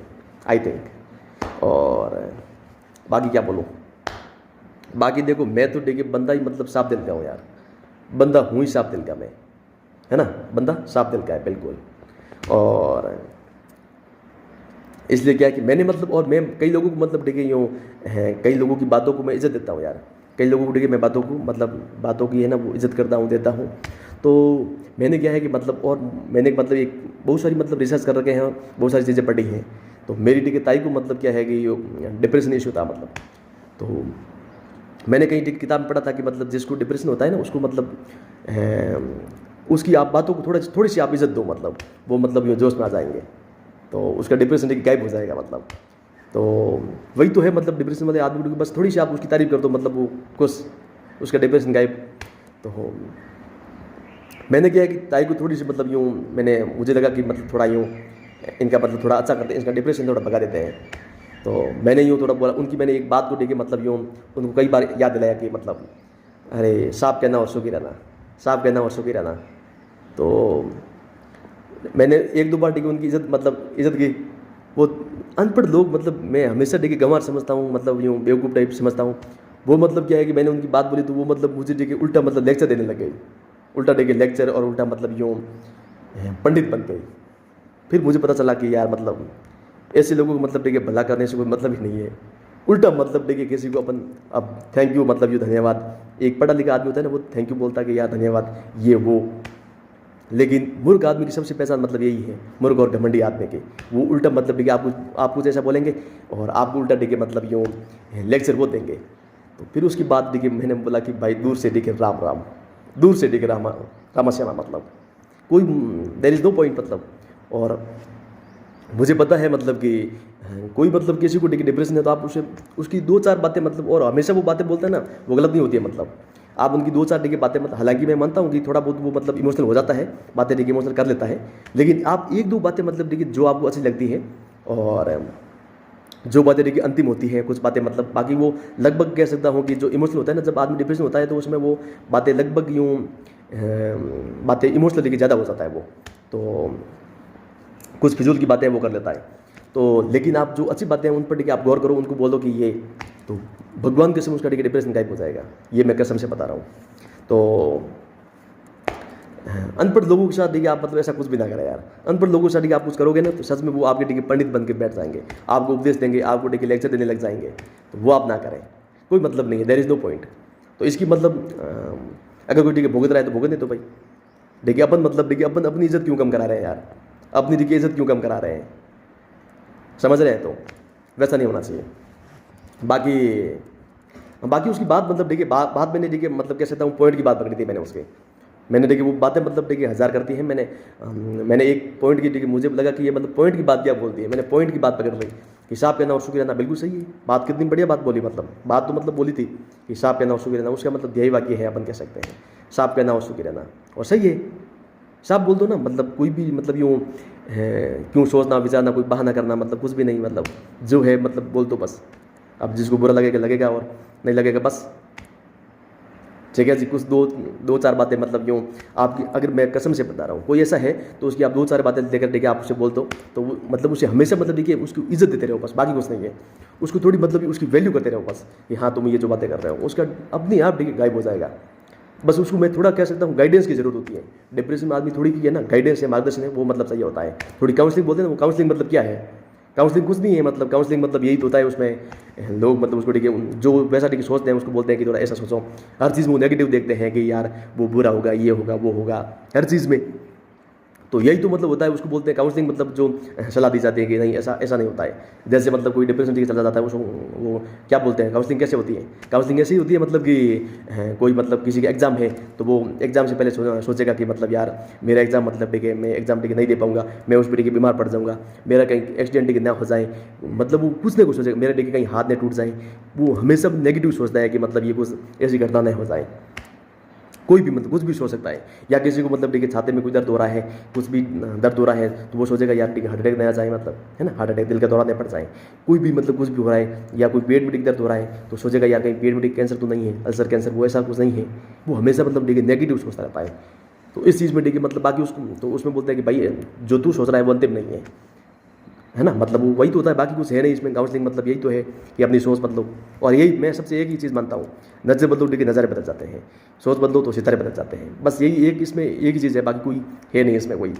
आई थिंक। और बाकी क्या बोलूँ, बाकी देखो मैं तो देखिए बंदा ही मतलब साफ दिल का हूँ यार, बंदा हूँ ही साफ दिल का मैं, है ना, बंदा साफ दिल का है बिल्कुल। और इसलिए क्या है कि मैंने मतलब, और मैं कई लोगों को मतलब देखिए यूँ कई लोगों की बातों को मैं इज्जत देता हूँ यार, कई लोगों को देखिए मैं बातों को मतलब बातों की है ना वो इज्जत करता हूँ, देता हूँ। तो मैंने क्या है कि मतलब, और मैंने मतलब एक बहुत सारी मतलब रिसर्च कर रखे हैं, बहुत सारी चीज़ें पढ़ी हैं। तो मेरी देखिए ताई को मतलब क्या है कि डिप्रेशन इशू था मतलब, तो मैंने कहीं किताब में पढ़ा था कि मतलब जिसको डिप्रेशन होता है ना उसको मतलब उसकी आप बातों को थोड़ी सी आप इज्जत दो, मतलब वो मतलब यूँ जोश में आ जाएंगे, तो उसका डिप्रेशन देखिए गायब हो जाएगा मतलब। तो वही तो है मतलब डिप्रेशन वाले आदमी को बस थोड़ी सी आप उसकी तारीफ कर दो, मतलब वो कुछ उसका डिप्रेशन गायब। तो मैंने क्या है कि ताई को थोड़ी सी मतलब यूँ मैंने मुझे लगा कि मतलब थोड़ा यूँ इनका मतलब थोड़ा अच्छा करते हैं, इसका डिप्रेशन थोड़ा भगा देते हैं। तो मैंने यूँ थोड़ा बोला उनकी, मैंने एक बात को लेके मतलब यूँ उनको कई बार याद दिलाया कि मतलब अरे साफ कहना और सुखी रहना, साफ कहना और सुखी रहना। तो मैंने एक दो बार ठीक है उनकी इज्जत की। वो अनपढ़ लोग मतलब मैं हमेशा ठीक है गंवार समझता हूँ, मतलब यूँ बेवकूफ़ टाइप समझता हूँ। वो मतलब क्या है कि मैंने उनकी बात बोली तो वो मतलब मुझे ठीक है उल्टा मतलब लेक्चर देने लग गई, उल्टा ठीक है लेक्चर और उल्टा मतलब यूँ पंडित बन गई। फिर मुझे पता चला कि यार मतलब ऐसे लोगों को मतलब ठीक है भला करने से कोई मतलब ही नहीं है। उल्टा मतलब ठीक है किसी को अपन अब थैंक यू मतलब यू धन्यवाद, एक पढ़ा लिखा आदमी होता है ना वो थैंक यू बोलता है कि यार धन्यवाद ये वो। लेकिन मूर्ख आदमी की सबसे पहचान मतलब यही है, मूर्ख और घमंडी आदमी की। वो उल्टा मतलब ठीक है आपको जैसा बोलेंगे और आपको उल्टा ठीक है मतलब यूँ लेक्चर वो देंगे। तो फिर उसकी बात ठीक है मैंने बोला कि भाई दूर से ठीक है राम राम, दूर से ठीक है रामा श्यामा, मतलब कोई देयर इज़ नो पॉइंट मतलब। और मुझे पता है मतलब कि कोई मतलब किसी को डिप्रेशन है तो आप उसे उसकी दो चार बातें मतलब, और हमेशा वो बातें बोलते हैं ना वो गलत नहीं होती है। मतलब आप उनकी दो चार बातें मतलब, हालांकि मैं मानता हूँ कि थोड़ा बहुत वो मतलब इमोशनल हो जाता है, बातें इमोशनल कर लेता है, लेकिन आप एक दो बातें मतलब जो आपको अच्छी लगती है और जो बातें अंतिम होती है, कुछ बातें मतलब बाकी वो लगभग कह सकता हूँ कि जो इमोशनल होता है ना, जब आदमी डिप्रेशन होता है तो उसमें वो बातें लगभग यूँ बातें इमोशनल ज़्यादा हो जाता है वो, तो कुछ फिजूल की बातें वो कर लेता है। तो लेकिन आप जो अच्छी बातें हैं उन पर आप गौर करो, उनको बोलो कि ये तो भगवान कसम उसका डिप्रेशन गायब हो जाएगा, ये मैं कसम से बता रहा हूँ। तो अनपढ़ लोगों के साथ देखिए आप मतलब ऐसा कुछ भी ना करें यार। अनपढ़ लोगों के साथ आप कुछ करोगे ना तो सच में वो आपके पंडित बन के बैठ जाएंगे, आपको उपदेश देंगे, आपको लेक्चर देने लग जाएंगे। तो वो आप ना करें, कोई मतलब नहीं है, देयर इज़ नो पॉइंट। तो इसकी मतलब अगर कोई भुगत रहा है तो भुगतने तो भाई। देखिए अपन मतलब अपन अपनी इज्जत क्यों कम करा रहे हैं यार, अपनी इज्जत क्यों कम करा रहे हैं, समझ रहे हैं? तो वैसा नहीं होना चाहिए। बाकी उसकी बात मतलब बात मैंने मतलब कह सकता हूँ पॉइंट की बात पकड़ी थी मैंने वो बातें मतलब हज़ार करती हैं। मैंने एक पॉइंट की मुझे लगा कि ये मतलब पॉइंट की बात क्या बोलती है, मैंने पॉइंट की बात पकड़ ली। हिसाब कहना और सुखी रहना, बिल्कुल सही है बात, कितनी बढ़िया बात बोली। मतलब बात तो मतलब बोली थी हिसाब कहना और सुखी रहना, उसका मतलब ध्येय वाक्य है अपन कह सकते हैं साफ कहना और सुखी रहना, और सही है साफ बोल दो ना। मतलब कोई भी मतलब यूँ क्यों सोचना विचारना, कोई बहाना करना, मतलब कुछ भी नहीं, मतलब जो है मतलब बोल दो बस। अब जिसको बुरा लगेगा और नहीं लगेगा बस, ठीक है जी। कुछ दो चार बातें मतलब यूँ आपकी, अगर मैं कसम से बता रहा हूँ कोई ऐसा है तो उसकी आप दो चार बातें लेकर आप उसे बोल दो तो मतलब उसे हमेशा मतलब देखिए उसकी इज्जत देते रहो बस, बाकी कुछ नहीं है। उसको थोड़ी मतलब उसकी वैल्यू करते रहो बस कि हाँ तुम ये जो बातें कर रहे हो, उसका अपने आप गायब हो जाएगा। बस उसको मैं थोड़ा कह सकता हूँ गाइडेंस की जरूरत होती है। डिप्रेशन में आदमी थोड़ी की है ना गाइडेंस है, मार्गदर्शन है, वो मतलब चाहिए होता है। थोड़ी काउंसलिंग बोलते हैं ना, वो काउंसलिंग मतलब क्या है, काउंसलिंग कुछ नहीं है। मतलब काउंसलिंग मतलब यही तो होता है, उसमें लोग मतलब उसको जो वैसा सोचते हैं उसको बोलते हैं कि थोड़ा ऐसा सोचो। हर चीज़ में वो नेगेटिव देखते हैं कि यार वो बुरा होगा, ये होगा, वो होगा, हर चीज़ में। तो यही तो मतलब होता है, उसको बोलते हैं काउंसलिंग। मतलब जो सलाह दी जाती है कि नहीं ऐसा नहीं होता है। जैसे मतलब कोई डिप्रेशन के चला जाता है उसको वो क्या बोलते हैं, काउंसलिंग कैसे होती है? काउंसलिंग ऐसी होती है मतलब कि कोई मतलब किसी का एग्जाम है तो वो एग्जाम से पहले सोचेगा कि मतलब यार मेरा एग्जाम मतलब ठीक है, मैं एग्जाम ठीक नहीं दे पाऊंगा, मैं उस पर बीमार पड़ जाऊंगा, मेरा कहीं एक्सीडेंट ना हो जाए, मतलब वो कुछ ना कुछ सोचेगा, मेरा कहीं हाथ न टूट जाए। वो हमेशा नेगेटिव सोचता है कि मतलब ये कुछ ऐसी घटना नहीं हो जाए। कोई भी मतलब कुछ भी सोच सकता है। या किसी को मतलब छाते में कोई दर्द हो रहा है, कुछ भी दर्द हो रहा है तो वो सोचेगा यार हार्ट अटैक ना जाए, मतलब है ना, हार्ट अटैक, दिल का दौरा नहीं पड़ जाए। कोई भी मतलब कुछ भी हो रहा है, या कोई पेट में दर्द हो रहा है तो सोचेगा यार कहीं पेट में कैंसर तो नहीं है, अल्सर कैंसर, वो ऐसा कुछ नहीं है। वो हमेशा मतलब नेगेटिव सोचता रहता है। तो इस चीज़ में मतलब बाकी उसको तो उसमें बोलते हैं कि भाई जो तू सोच रहा है वो अंतिम नहीं है ना। मतलब वो वही तो होता है, बाकी कुछ है नहीं इसमें। काउंसलिंग मतलब यही तो है कि अपनी सोच बदलो। और यही मैं सबसे एक ही चीज़ मानता हूँ, नजर बदलो नज़ारे बदल जाते हैं, सोच बदलो तो सितारे बदल जाते हैं। बस यही एक इसमें एक ही चीज़ है, बाकी कोई है नहीं इसमें कोई।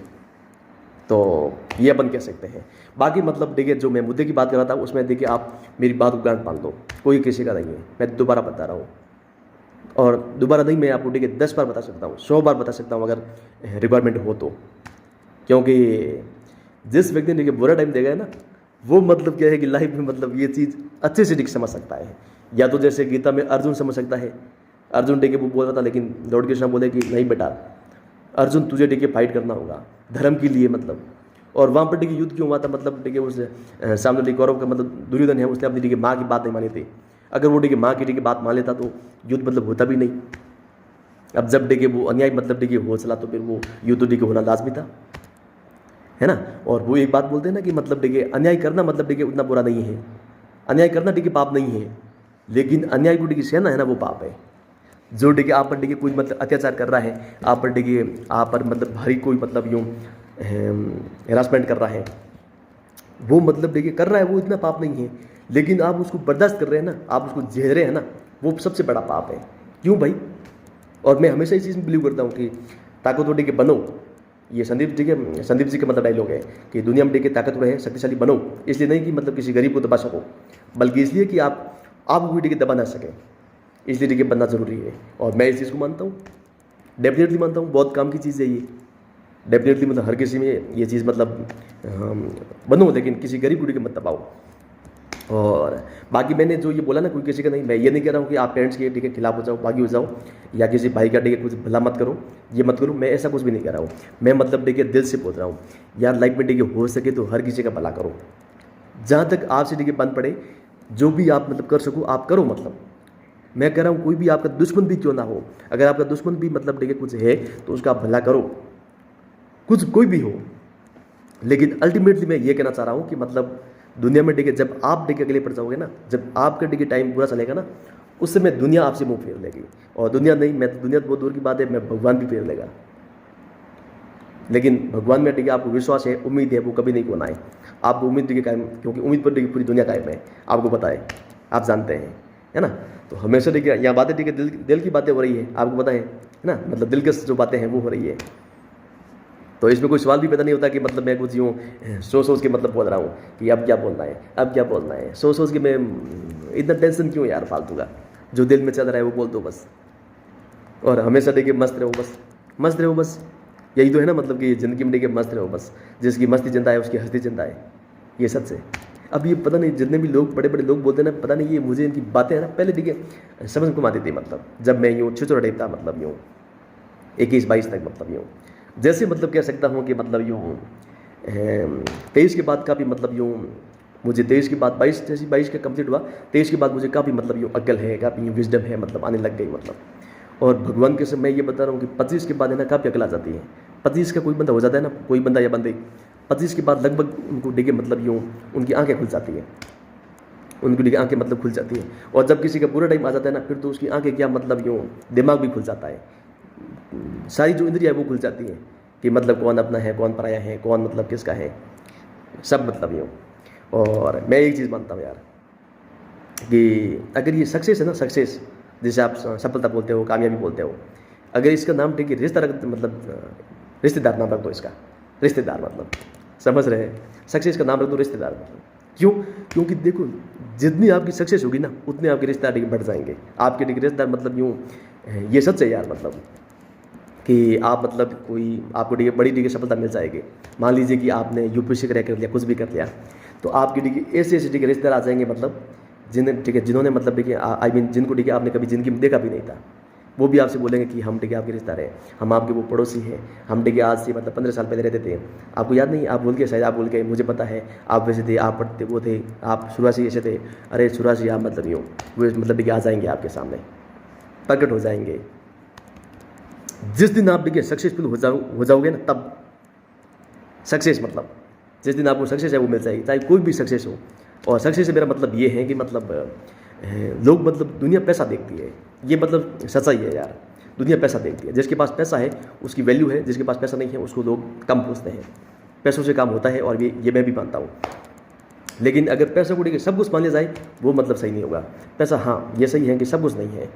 तो ये अपन कह सकते हैं। बाकी मतलब देखिए जो मैं मुद्दे की बात कर रहा था उसमें देखिए आप मेरी बात को गांठ बांध लो, कोई किसी का नहीं है। मैं दोबारा बता रहा हूँ, और दोबारा नहीं, मैं आपको 10 बार बता सकता हूँ, 100 बार बता सकता हूँ अगर रिक्वायरमेंट हो तो। क्योंकि जिस व्यक्ति ने बुरा टाइम देखा है ना, वो मतलब क्या है कि लाइफ में मतलब ये चीज़ अच्छे से समझ सकता है। या तो जैसे गीता में अर्जुन समझ सकता है, अर्जुन वो बोल रहा था, लेकिन लॉर्ड कृष्ण बोले कि नहीं बेटा अर्जुन तुझे फाइट करना होगा धर्म के लिए। मतलब और वहाँ पर युद्ध क्यों हुआ था, मतलब उस सामने कौरव का मतलब दुर्योधन है, उसने अपनी माँ की बात नहीं मानी थी। अगर वो माँ की बात मान लेता तो युद्ध मतलब होता भी नहीं। अब जब देखिए वो अन्याय मतलब देखिए हो चला तो फिर वो यूँ तो देखिए होना लाजमी था, है ना। और वो एक बात बोलते हैं ना कि मतलब देखिए अन्याय करना मतलब देखिए उतना बुरा नहीं है, अन्याय करना देखिए पाप नहीं है, लेकिन अन्याय को देखिए सहना है ना वो पाप है। जो देखिए आप पर देखिए कोई मतलब अत्याचार कर रहा है, आप पर देखिए आप पर मतलब भारी कोई मतलब यूँ हेरासमेंट कर रहा है, वो मतलब देखिए कर रहा है, वो इतना पाप नहीं है, लेकिन आप उसको बर्दाश्त कर रहे हैं ना, आप उसको झेल रहे हैं ना, वो सबसे बड़ा पाप है। क्यों भाई? और मैं हमेशा इस चीज़ में बिलीव करता हूँ कि ताकतवर देखिए बनो, ये संदीप जी का मतलब डायलॉग है कि दुनिया में देखिए ताकतवर है, शक्तिशाली बनो, इसलिए नहीं कि मतलब किसी गरीब को दबा सको, बल्कि इसलिए कि आप भी देखिए दबा ना सकें, इसलिए देखिए बनना जरूरी है। और मैं इस चीज़ को मानता हूँ, डेफिनेटली मानता हूँ, बहुत काम की चीज़ है ये, डेफिनेटली मतलब हर किसी में ये चीज़ मतलब बनो, लेकिन किसी गरीब गुड़ी के मत दबाओ। और बाकी मैंने जो ये बोला ना कोई किसी का नहीं, मैं ये नहीं कह रहा हूँ कि आप पेरेंट्स के ठीक है खिलाफ हो जाओ, बागी हो जाओ, या किसी भाई का ठीक है कुछ भला मत करो, ये मत करो, मैं ऐसा कुछ भी नहीं कह रहा हूँ। मैं मतलब देखिए दिल से बोल रहा हूँ यार, लाइफ में देखिए हो सके तो हर किसी का भला करो, जहाँ तक आपसे देखिए बन पड़े, जो भी आप मतलब कर सको आप करो। मतलब मैं कह रहा हूँ कोई भी आपका दुश्मन भी क्यों ना हो, अगर आपका दुश्मन भी मतलब देखिए कुछ है तो उसका भला करो, कुछ कोई भी हो। लेकिन अल्टीमेटली मैं ये कहना चाह रहा हूँ कि मतलब दुनिया में देखिए जब आप देखिए अगले पड़ जाओगे ना, जब आपका देखिए टाइम पूरा चलेगा ना, उस समय दुनिया आपसे मुंह फेर लेगी। और दुनिया नहीं, मैं तो दुनिया तो बहुत दूर की बात है, मैं भगवान भी फेर लेगा। लेकिन भगवान में देखिए आपको विश्वास है, उम्मीद है, वो कभी नहीं खोना है। आपको उम्मीद देखिए कायम, क्योंकि उम्मीद पर देखिए पूरी दुनिया कायम है, आपको पता है, आप जानते हैं, है ना। तो हमेशा देखिए यहाँ बातें देखिए दिल की बातें हो रही है, आपको पता है ना, मतलब दिल की जो बातें हैं वो हो रही है। तो इसमें कोई सवाल भी पैदा नहीं होता कि मतलब मैं कुछ यूँ सोच के मतलब बोल रहा हूँ कि अब क्या बोलना है, अब क्या बोलना है, सोच के मैं इतना टेंशन क्यों यार फालतू का, जो दिल में चल रहा है वो बोल दो बस। और हमेशा देखिए मस्त रहो बस, मस्त रहो बस, यही तो है ना, मतलब कि ज़िंदगी में देखिए मस्त रहो बस, जिसकी मस्ती जिंदा है उसकी हस्ती जिंदा है, ये सच है। अब ये पता नहीं जितने भी लोग बड़े बड़े लोग बोलते हैं ना, पता नहीं ये मुझे इनकी बातें है ना पहले देखिए समझ को आती थी, मतलब जब मैं यूँ छोटा टाइप था, मतलब यूँ 21-22 तक, मतलब यूँ जैसे मतलब कह सकता हूँ कि मतलब यूँ 23 के बाद काफ़ी मतलब यूँ मुझे 23 के बाद 22 जैसी 22 का कंप्लीट हुआ, 23 के बाद मुझे काफ़ी मतलब यूँ अक्ल है, काफ़ी यूँ विजडम है, मतलब आने लग गई मतलब। और भगवान के से मैं ये बता रहा हूँ कि 25 के बाद है ना काफ़ी अकल आ जाती है। 25 का कोई बंदा हो जाता है ना, कोई बंदा या बंदे 25 के बाद लगभग उनको देखिए मतलब यूँ उनकी आंखें खुल जाती हैं, उनकी देखिए आंखें मतलब खुल जाती हैं। और जब किसी का पूरा टाइम आ जाता है ना, फिर तो उसकी आंखें क्या मतलब यूँ दिमाग भी खुल जाता है, सारी जो इंद्रियाँ वो खुल जाती हैं कि मतलब कौन अपना है, कौन पराया है, कौन मतलब किसका है, सब मतलब यूँ। और मैं एक चीज़ मानता हूँ यार कि अगर ये सक्सेस है ना, सक्सेस जिसे आप सफलता बोलते हो, कामयाबी बोलते हो, अगर इसका नाम ठीक है रिश्तेदार नाम रख दो इसका, रिश्तेदार मतलब समझ रहे हैं, सक्सेस का नाम रख दो रिश्तेदार मतलब। क्यों? क्योंकि देखो जितनी आपकी सक्सेस होगी ना, उतने आपके रिश्तेदार बढ़ जाएंगे, आपके रिश्तेदार मतलब यूँ ये सच है यार, मतलब कि आप मतलब कोई आपको डिग्री बड़ी डिग्री सफलता मिल जाएगी। मान लीजिए कि आपने यूपीएससी क्रैक कर लिया, कुछ भी कर लिया, तो आपकी डिग्री ऐसे ऐसे डिग्री रिश्तेदार आ जाएंगे, मतलब जिन्होंने मतलब देखिए आई मीन जिनको डिग्री आपने कभी जिंदगी में देखा भी नहीं था, वो भी आपसे बोलेंगे कि हम डिग्री आपके रिश्तेदार हैं, हम आपके वो पड़ोसी हैं, हम डिग्री आज से मतलब 15 साल पहले रहते थे, आपको याद नहीं, आप भूल गए शायद, आप भूल गए, मुझे पता है आप वैसे थे, आप पढ़ते वो थे, आप शुरुआत ऐसे थे, अरे शुरुआत आप मतलब यूँ वो मतलब डिग्री आ जाएंगे आपके सामने, प्रकट हो जाएंगे। जिस दिन आप देखिए सक्सेसफुल हो जाओगे ना, तब सक्सेस मतलब जिस दिन आपको सक्सेस है वो मिल जाएगी, चाहे कोई भी सक्सेस हो। और सक्सेस से मेरा मतलब ये है कि मतलब लोग मतलब दुनिया पैसा देखती है, ये मतलब सच्चाई है यार, दुनिया पैसा देखती है, जिसके पास पैसा है उसकी वैल्यू है, जिसके पास पैसा नहीं है उसको लोग कम पूछते हैं, पैसों से काम होता है, और ये मैं भी मानता हूँ। लेकिन अगर पैसा को लेकर सब कुछ मान लिया जाए वो मतलब सही नहीं होगा। पैसा हाँ ये सही है कि सब कुछ नहीं है,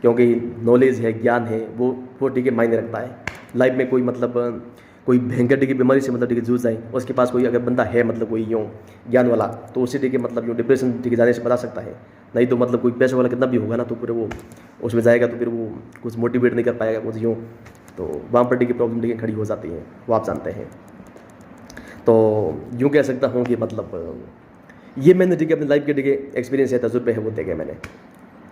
क्योंकि नॉलेज है, ज्ञान है, वो ठीक है मायने रखता है लाइफ में। कोई मतलब कोई भयंकर की बीमारी से मतलब ठीक है जूझ जाए, उसके पास कोई अगर बंदा है मतलब कोई यूँ ज्ञान वाला, तो उसे ठीक है मतलब यूँ डिप्रेशन ठीक जाने से बता सकता है। नहीं तो मतलब कोई पैसे वाला कितना भी होगा ना, तो फिर वो उसमें जाएगा तो फिर वो कुछ मोटिवेट नहीं कर पाएगा कुछ यूँ, तो वहाँ पर ठीक प्रॉब्लम ठीक खड़ी हो जाती है, वो आप जानते हैं। तो यूँ कह सकता हूँ कि मतलब ये मैंने ठीक है अपने लाइफ के ठीक एक्सपीरियंस है, तजुर्बे है, वो देखे मैंने,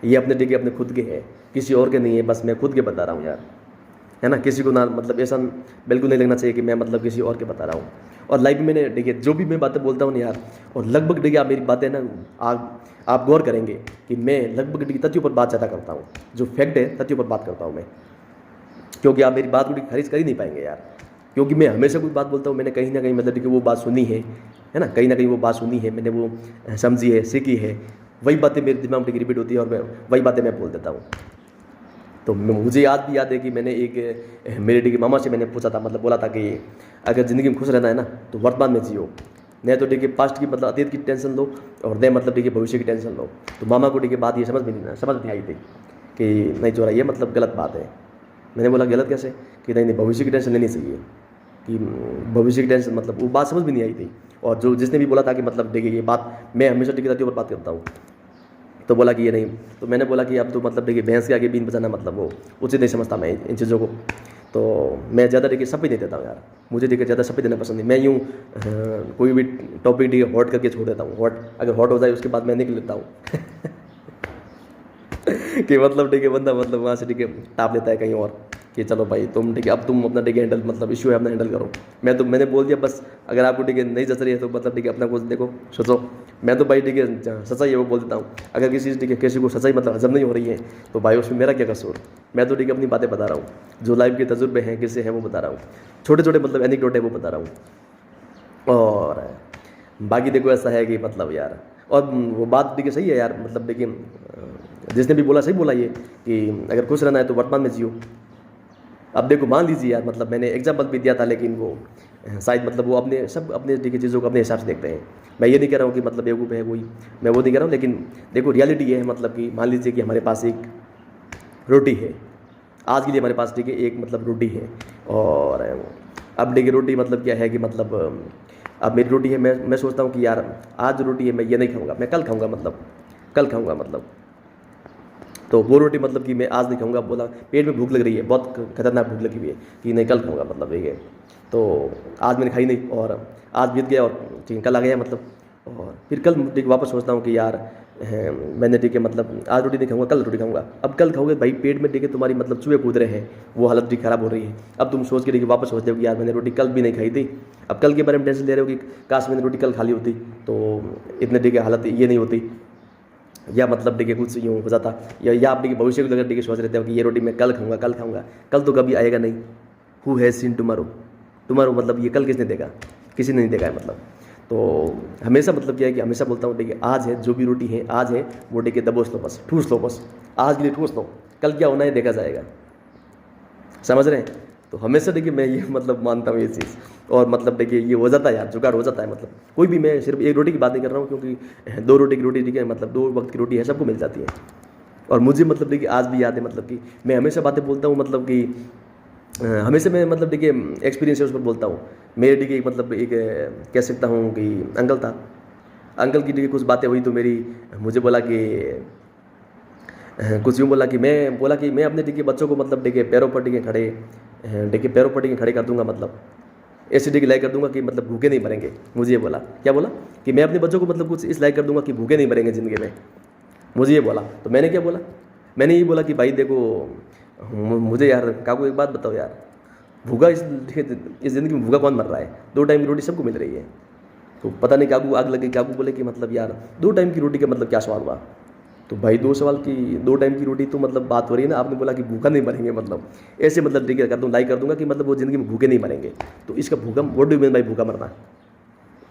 ये अपने ठीक अपने खुद के हैं, किसी और के नहीं है, बस मैं खुद के बता रहा हूँ यार, है ना। किसी को ना मतलब ऐसा बिल्कुल नहीं लगना चाहिए कि मैं मतलब किसी और के बता रहा हूँ। और लाइफ में मैंने देखिए जो भी मैं बातें बोलता हूँ ना यार, और लगभग देखिए आप मेरी बातें ना आप गौर करेंगे कि मैं लगभग देखिए तथ्यों पर बात ज़्यादा करता हूँ, जो फैक्ट है तथ्यों पर बात करता हूँ मैं। क्योंकि आप मेरी बात को खारिज कर ही नहीं पाएंगे यार, क्योंकि मैं हमेशा कोई बात बोलता हूँ, मैंने कहीं ना कहीं मतलब कि वो बात सुनी है ना, कहीं ना कहीं वो बात सुनी है, मैंने वो समझी है, सीखी है, वही बातें मेरे दिमाग में रिपीट होती है और मैं वही बातें मैं बोल देता हूँ। तो मुझे याद भी याद है कि मैंने एक मेरे ठीक मामा से मैंने पूछा था, मतलब बोला था कि अगर ज़िंदगी में खुश रहना है ना तो वर्तमान में जियो, नहीं तो देखिए पास्ट की मतलब अतीत की टेंशन लो और नहीं मतलब देखिए भविष्य की टेंशन लो। तो मामा को देखिए बात ये समझ नहीं आई थी कि नहीं जोरा ये मतलब गलत बात है। मैंने बोला गलत कैसे, कि नहीं भविष्य की टेंशन लेनी चाहिए, कि भविष्य की टेंशन मतलब वो बात समझ भी नहीं आई थी। और जो जिसने भी बोला था कि मतलब देखिए ये बात मैं हमेशा देखिए जाती पर बात करता हूँ, तो बोला कि ये नहीं, तो मैंने बोला कि अब तो मतलब देखिए भैंस के आगे बीन बजाना मतलब वो उचित नहीं समझता मैं इन चीज़ों को। तो मैं ज़्यादा देखिए सब नहीं देता हूँ यार, मुझे देखिए ज़्यादा सब देना पसंद नहीं। मैं यूँ कोई भी टॉपिक देखिए हॉट करके छोड़ देता हूँ, हॉट अगर हॉट हो जाए उसके बाद मैं निकल लेता हूँ कि मतलब ठीक है बंदा मतलब वहाँ से ठीक है टाप लेता है कहीं और कि चलो भाई तुम ठीक है अब तुम अपना ठीक है हैंडल मतलब इशू है अपना हैंडल करो। मैंने बोल दिया बस, अगर आपको ठीक है नहीं जच रही है तो मतलब ठीक है अपना कुछ देखो सोचो। मैं तो भाई ठीक है सच्चाई है वो बोल देता हूँ। अगर किसी को सच्चाई मतलब हजम नहीं हो रही है तो भाई उसमें मेरा क्या कसूर। मैं तो ठीक है अपनी बातें बता रहा हूँ, जो लाइफ के तजुर्बे हैं किससे हैं वो बता रहा हूँ, छोटे छोटे मतलब एनेक्डोट है वो बता रहा हूँ। और बाकी देखो ऐसा है कि मतलब यार, और वो बात देखिए सही है यार, मतलब देखिए जिसने भी बोला सही बोला ये कि अगर खुश रहना है तो वर्तमान में जियो। अब देखो मान लीजिए यार, मतलब मैंने एग्जाम्पल भी दिया था लेकिन वो शायद मतलब वो अपने सब अपने देखिए चीज़ों को अपने हिसाब से देखते हैं। मैं ये नहीं कह रहा हूँ कि मतलब बेवकूफ़ है कोई, मैं वो नहीं कह रहा हूँ, लेकिन देखो रियलिटी ये है मतलब कि मान लीजिए कि हमारे पास एक रोटी है, आज के लिए हमारे पास ठीक है एक मतलब रोटी है। और अब देखिए रोटी मतलब क्या है कि मतलब अब मेरी रोटी है, मैं सोचता हूँ कि यार आज जो रोटी है मैं ये नहीं खाऊंगा, मैं कल खाऊंगा, मतलब कल खाऊंगा मतलब। तो वो रोटी मतलब कि मैं आज नहीं खाऊंगा, बोला पेट में भूख लग रही है, बहुत खतरनाक भूख लगी हुई है कि नहीं कल खाऊंगा मतलब ठीक है। तो आज मैंने खाई नहीं और आज बीत गया और ठीक है कल आ गया मतलब। और फिर कल ठीक वापस सोचता हूँ कि यार मैंने ठीक है मतलब आज रोटी नहीं खाऊंगा कल रोटी खाऊंगा। अब कल खाओगे भाई पेट में ठीक है तुम्हारी मतलब चूहे कूद रहे हैं, वो हालत भी खराब हो रही है। अब तुम सोच के देखिए वापस सोचते हो कि यार मैंने रोटी कल भी नहीं खाई थी, अब कल के बारे में टेंशन ले रहे हो कि काश मैंने रोटी कल खा ली होती तो इतने ठीक है हालत ये नहीं होती, या मतलब देखिए कुछ यूँ हो जाता, या आप देखिए भविष्य को लेकर देखिए सोच रहे हो कि ये रोटी मैं कल खाऊंगा कल खाऊंगा, कल तो कभी आएगा नहीं। Who has seen tomorrow, tomorrow मतलब ये कल किसने देखा, किसी ने नहीं देखा है मतलब। तो हमेशा मतलब क्या है कि हमेशा बोलता हूँ देखिए आज है जो भी रोटी है आज है वो देखिए दबोच लो, बस ठूस लो, बस आज के लिए ठूस लो, कल क्या होना है देखा जाएगा। समझ रहे हैं? तो हमेशा देखिए मैं ये मतलब मानता हूँ ये चीज़। और मतलब देखिए ये हो जाता है यार, जुगाड़ हो जाता है, मतलब कोई भी, मैं सिर्फ एक रोटी की बात नहीं कर रहा हूँ क्योंकि दो रोटी की रोटी ठीक है मतलब दो वक्त की रोटी है सबको मिल जाती है। और मुझे मतलब देखिए आज भी याद है मतलब कि मैं हमेशा बातें बोलता हूँ मतलब कि हमेशा मैं मतलब देखिए एक्सपीरियंस है उस पर बोलता हूँ। मेरे देखिए मतलब एक कह सकता हूँ कि अंकल था, अंकल की देखिए कुछ बातें हुई तो मेरी मुझे बोला कि कुछ यूँ बोला कि मैं अपने देखिए बच्चों को मतलब देखिए पैरों पर देखिए खड़े देखिए पैरों पर देखिए खड़े कर दूंगा, मतलब ऐसी डिग्री लाइक कर दूंगा कि मतलब भूखे नहीं मरेंगे। मुझे ये बोला, क्या बोला कि मैं अपने बच्चों को मतलब कुछ इस लाइक कर दूंगा कि भूखे नहीं मरेंगे ज़िंदगी में। मुझे ये बोला तो मैंने क्या बोला, मैंने ये बोला कि भाई देखो मुझे यार काकू एक बात बताओ यार, भूखा इस ज़िंदगी में भूखा कौन मर रहा है, 2 टाइम की रोटी सबको मिल रही है। तो पता नहीं काकू आग लगी, काकू बोले कि मतलब यार 2 टाइम की रोटी का मतलब क्या सवाल हुआ। तो भाई 2 टाइम की रोटी तो मतलब बात हो रही है ना, आपने बोला कि भूखा नहीं मरेंगे, मतलब ऐसे मतलब ठीक है कर दूँ लाइक कर दूंगा कि मतलब वो ज़िंदगी में भूखे नहीं मरेंगे। तो इसका भूखा व्हाट डू यू मीन भाई भूखा मरना।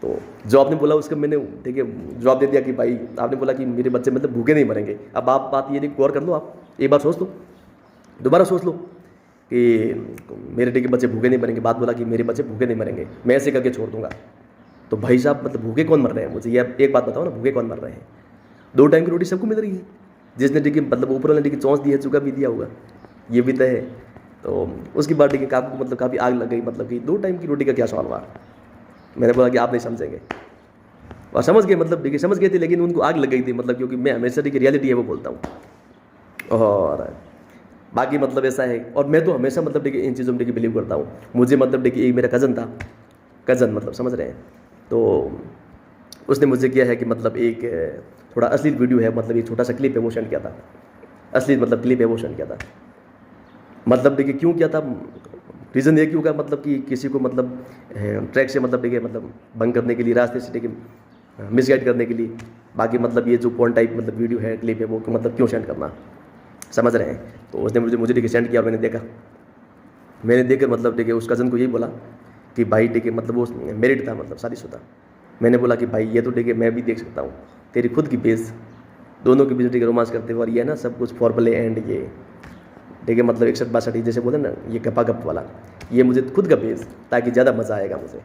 तो जो आपने बोला उसका मैंने देखिए जवाब दे दिया कि भाई आपने बोला कि मेरे बच्चे मतलब भूखे नहीं मरेंगे। अब आप बात ये गौर कर लो, आप एक बार सोच लो, दोबारा सोच लो कि मेरे ठीक बच्चे भूखे नहीं मरेंगे, बात बोला कि मेरे बच्चे भूखे नहीं मरेंगे, मैं ऐसे करके छोड़ दूंगा। तो भाई साहब मतलब भूखे कौन मर रहे हैं, मुझे ये एक बात बताओ ना, भूखे कौन मर रहे हैं। 2 टाइम की रोटी सबको मिल रही है, जिसने देखिए मतलब ऊपर वाले देखिए चौंस दी है चुका भी दिया होगा, ये भी तय है। तो उसकी बात देखिए काकू को मतलब काफ़ी आग लग गई, मतलब कि 2 टाइम की रोटी का क्या सवाल हुआ। मैंने बोला कि आप नहीं समझेंगे, और समझ गए, मतलब देखिए समझ गए थे लेकिन उनको आग लग गई थी, मतलब क्योंकि मैं हमेशा देखिए रियलिटी है वो बोलता हूँ। और बाकी मतलब ऐसा है, और मैं तो हमेशा मतलब देखिए इन चीज़ों में देखिए बिलीव करता हूँ। मुझे मतलब देखिए एक मेरा कज़न था, कज़न मतलब समझ रहे हैं, तो उसने मुझे किया है कि मतलब एक थोड़ा अश्लील वीडियो है, मतलब एक छोटा सा क्लिप है वो सेंड किया था, अश्लील मतलब क्लिप है वो सेंड किया था। मतलब देखिए क्यों किया था, रीज़न ये क्यों का मतलब कि किसी को मतलब ट्रैक से मतलब देखिए मतलब भंग करने के लिए, रास्ते से देखिए मिसगाइड करने के लिए। बाकी मतलब ये जो पॉइंट टाइप मतलब वीडियो है क्लिप है वो मतलब क्यों सेंड करना, समझ रहे हैं। तो उसने मुझे देखिए सेंड किया और मैंने देखा, मैंने देखकर मतलब ठीक है उस कज़न को यही बोला कि भाई ठीक है मतलब वो मैरिड था, मतलब शादीशुदा। मैंने बोला कि भाई ये तो ठीक है मैं भी देख सकता हूँ, तेरी खुद की पेज, दोनों के बीच ठीक है रोमांस करते हुए, और ये ना सब कुछ फॉर प्ले एंड ये ठीक है मतलब 61-62 जैसे बोले ना, ये गपा गप वाला, ये मुझे खुद का पेज, ताकि ज़्यादा मज़ा आएगा मुझे।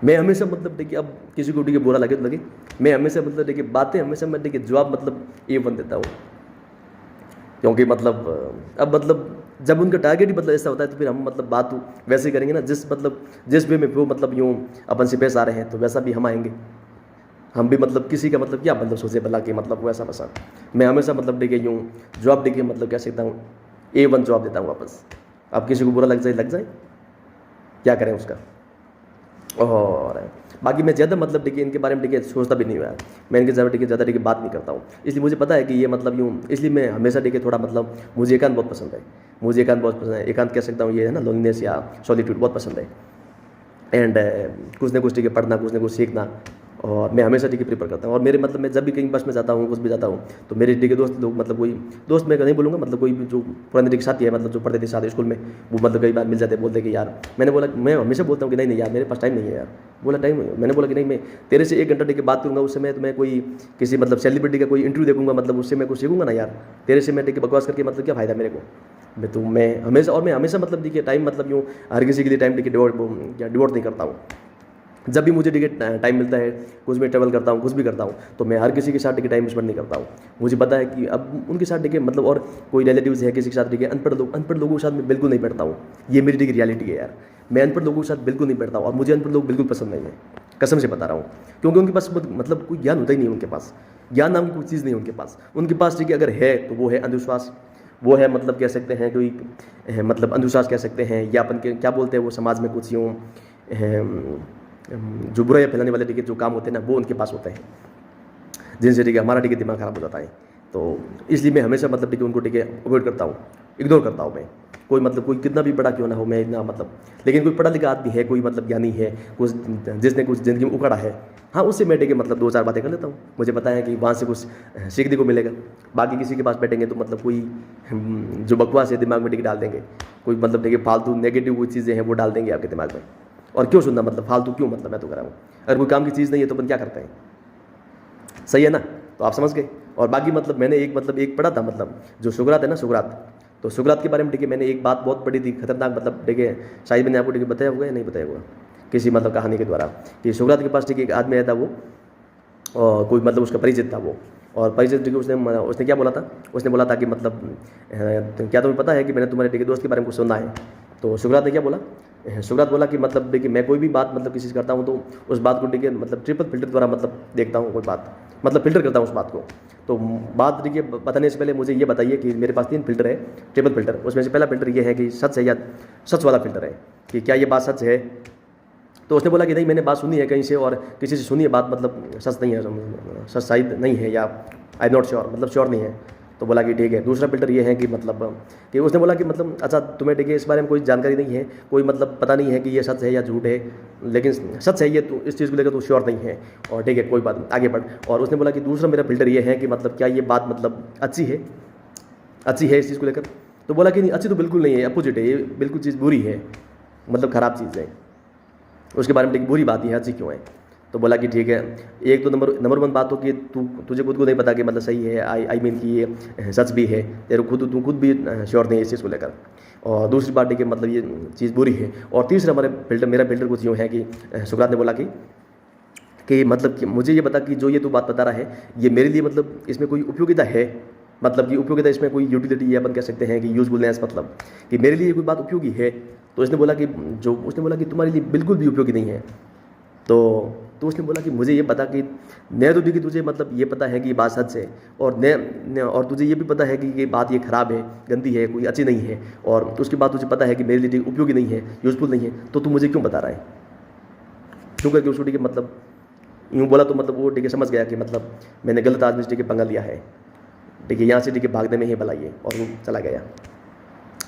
मैं हमेशा मतलब देखिए, अब किसी को देखिए बुरा लगे तो लगे, मैं हमेशा मतलब देखिए बातें हमेशा मैं देखिए जवाब मतलब A1 देता हूँ, क्योंकि मतलब अब मतलब जब उनका टारगेट ही मतलब ऐसा होता है तो फिर हम मतलब बात वैसे ही करेंगे ना, जिस वे में वो मतलब यूँ अपन से पेश आ रहे हैं तो वैसा भी हम आएंगे। हम भी मतलब किसी का मतलब क्या मतलब सोचे भला कि मतलब वैसा वैसा, मैं हमेशा मतलब देखिए यूँ जवाब देखिए मतलब क्या सकता हूँ, A1 जवाब देता हूँ वापस। अब किसी को बुरा लग जाए, क्या करें उसका। और बाकी मैं ज़्यादा मतलब देखिए इनके बारे में देखिए सोचता भी नहीं हुआ है, मैं इनके ज़्यादा देखिए बात नहीं करता हूँ, इसलिए मुझे पता है कि ये मतलब यूँ, इसलिए मैं हमेशा देखिए थोड़ा मतलब मुझे एकांत बहुत पसंद है, मुझे एकांत बहुत पसंद है, एकांत कह सकता हूँ, ये है ना लोनलीनेस या सॉलिट्यूड बहुत पसंद है। एंड कुछ ना कुछ ठीक है पढ़ना, कुछ ना कुछ सीखना, और मैं हमेशा ठीक है प्रेफर करता हूँ। और मेरे मतलब मैं जब भी कहीं बस में जाता हूँ, कुछ भी जाता हूँ, तो मेरे ठीक है दोस्त लोग मतलब कोई दोस्त मैं नहीं बोलूँगा, मतलब कोई भी जो पुराने ठीक साथी है मतलब जो पढ़ते थे साथ स्कूल में, वो मतलब कई बार मिल जाते, बोलते कि यार, मैंने बोला मैं हमेशा बोलता हूँ कि नहीं यार मेरे पास टाइम नहीं है यार, बोला टाइम नहीं है, मैंने बोला कि नहीं मैं तेरे से 1 घंटा ठीक है बात करूँगा, उससे मैं तुम्हें कोई किसी मतलब सेलिब्रिटी का कोई इंटरव्यू देखूंगा, मतलब उससे मैं कुछ सीखूंगा ना यार, तेरे से मैं ठीक है बकवास करके मतलब क्या फ़ायदा मेरे को। मैं हमेशा मतलब देखिए टाइम मतलब यूँ हर किसी के लिए टाइम देखिए डिवोट नहीं करता हूँ। जब भी मुझे टिकट टाइम मिलता है, कुछ भी ट्रैवल करता हूँ, कुछ भी करता हूँ, तो मैं हर किसी के साथ टिकट टाइम स्पेंड नहीं करता हूँ। मुझे पता है कि अब उनके साथ टिकट मतलब, और कोई रिलेटिव्स है किसी के साथ टिकट, अनपढ़ लोगों के साथ मैं बिल्कुल नहीं बैठता हूँ, ये मेरी टिकट रियलिटी है यार। मैं अनपढ़ लोगों के साथ बिल्कुल नहीं बैठता हूँ, और मुझे अनपढ़ लोग बिल्कुल पसंद नहीं है, कसम से बता रहा हूँ, क्योंकि उनके पास मतलब कोई ज्ञान होता ही नहीं, उनके पास ज्ञान नाम की कोई चीज़ नहीं है उनके पास ठीक है, अगर है तो वो है अंधविश्वास, वो है मतलब कह सकते हैं कोई मतलब अंधविश्वास कह सकते हैं, या अपन के क्या बोलते हैं वो समाज में कुछ यूँ जो बुराई फैलाने वाले ठीक है जो काम होते हैं ना, वो उनके पास होते हैं, जिनसे ठीक है हमारा ठीक है दिमाग खराब हो जाता है। तो इसलिए मैं हमेशा मतलब ठीक है उनको ठीक है अवॉइड करता हूँ, इग्नोर करता हूँ मैं। कोई मतलब कोई कितना भी बड़ा क्यों ना हो, मैं इतना मतलब, लेकिन कोई पढ़ा लिखा आदमी है, कोई मतलब ज्ञानी है, कुछ जिसने कुछ ज़िंदगी में उखड़ा है, हाँ उससे मैं ठीक है मतलब 2-4 बातें कर लेता हूँ, मुझे पता है कि वहाँ से कुछ सीखने को मिलेगा। बाकी किसी के पास बैठेंगे तो मतलब कोई जो बकवास है दिमाग में ठीक डाल देंगे, कोई मतलब ठीक है फालतू नेगेटिव वो चीज़ें हैं वो डाल देंगे आपके दिमाग में, और क्यों सुनना मतलब फालतू क्यों, मतलब मैं तो कराऊँ, अगर कोई काम की चीज़ नहीं है तो अपन क्या करते हैं, सही है ना। तो आप समझ गए। और बाकी मतलब मैंने एक पढ़ा था, मतलब जो सुकरात है ना, सुकरात, तो सुकरात के बारे में ठीक है मैंने एक बात बहुत पढ़ी थी, खतरनाक, मतलब ठीक है शायद मैंने आपको ठीक है बताया होगा या नहीं बताया होगा किसी मतलब कहानी के द्वारा, कि सुकरात के पास ठीक है एक आदमी आया था, वो और कोई मतलब उसका परिचित था वो, और परिचित ठीक है उसने क्या बोला था, उसने बोला था कि मतलब क्या तुम्हें पता है कि मैंने तुम्हारे ठीक है दोस्त के बारे में कुछ सुना है। तो सुकरात ने क्या बोला, सुकरात बोला कि मतलब देखिए मैं कोई भी बात मतलब किसी से करता हूँ तो उस बात को ठीक है मतलब ट्रिपल फिल्टर द्वारा मतलब देखता हूँ, कोई बात मतलब फिल्टर करता हूँ उस बात को। तो बात देखिए बताने से पहले मुझे ये बताइए कि मेरे पास 3 फिल्टर है, ट्रिपल फिल्टर। उसमें से पहला फिल्टर ये है कि सच है, या सच वाला फिल्टर है कि क्या ये बात सच है। तो उसने बोला कि नहीं मैंने बात सुनी है कहीं से, और किसी से सुनी है बात, मतलब सच नहीं है, सच शायद नहीं है, या आई नॉट श्योर, मतलब श्योर नहीं है। तो बोला कि ठीक है। दूसरा फिल्टर ये है कि मतलब कि उसने बोला कि मतलब अच्छा तुम्हें ठीक है इस बारे में कोई जानकारी नहीं है, कोई मतलब पता नहीं है कि ये सच है या झूठ है, लेकिन सच है ये, तो इस चीज़ को लेकर तो श्योर नहीं है, और ठीक है कोई बात नहीं आगे बढ़। और उसने बोला कि दूसरा मेरा फिल्टर ये है कि मतलब क्या ये बात मतलब अच्छी है इस चीज़ को लेकर। तो बोला कि नहीं अच्छी तो बिल्कुल नहीं है, अपोजिट है, ये बिल्कुल चीज़ बुरी है, मतलब ख़राब चीज़ है, उसके बारे में ठीक बुरी बात है, अच्छी क्यों है। तो बोला कि ठीक है, एक तो नंबर 1 बात हो कि तुझे खुद को नहीं पता कि मतलब सही है, आई मीन कि ये सच भी है, तेरे तू खुद भी श्योर नहीं है इस चीज़ को लेकर। और दूसरी बात है कि मतलब ये चीज़ बुरी है। और तीसरा मेरा फिल्टर कुछ यूँ है कि सुकरात ने बोला कि मतलब कि मुझे ये बता कि जो ये तू बात बता रहा है ये मेरे लिए मतलब इसमें कोई उपयोगिता है, मतलब कि उपयोगिता इसमें कोई यूटिलिटी, या अपन कह सकते हैं कि यूजफुलनेस, मतलब कि मेरे लिए कोई बात उपयोगी है। तो उसने बोला कि तुम्हारे लिए बिल्कुल भी उपयोगी नहीं है। तो उसने बोला कि मुझे ये बता कि न तो देखिए तुझे मतलब ये पता है कि ये बात सच है, और तुझे ये भी पता है कि ये बात ये ख़राब है, गंदी है, कोई अच्छी नहीं है, और उसके बाद तुझे पता है कि मेरे लिए उपयोगी नहीं है, यूज़फुल नहीं है, तो तू मुझे क्यों बता रहा है, क्यों करके उसको ठीक है मतलब यूँ बोला। तो मतलब वो ठीक है समझ गया कि मतलब मैंने गलत आदमी से ठीक है पंगा लिया है, ठीक है यहाँ से ठीक है भागने में ही भलाई है, और वो चला गया।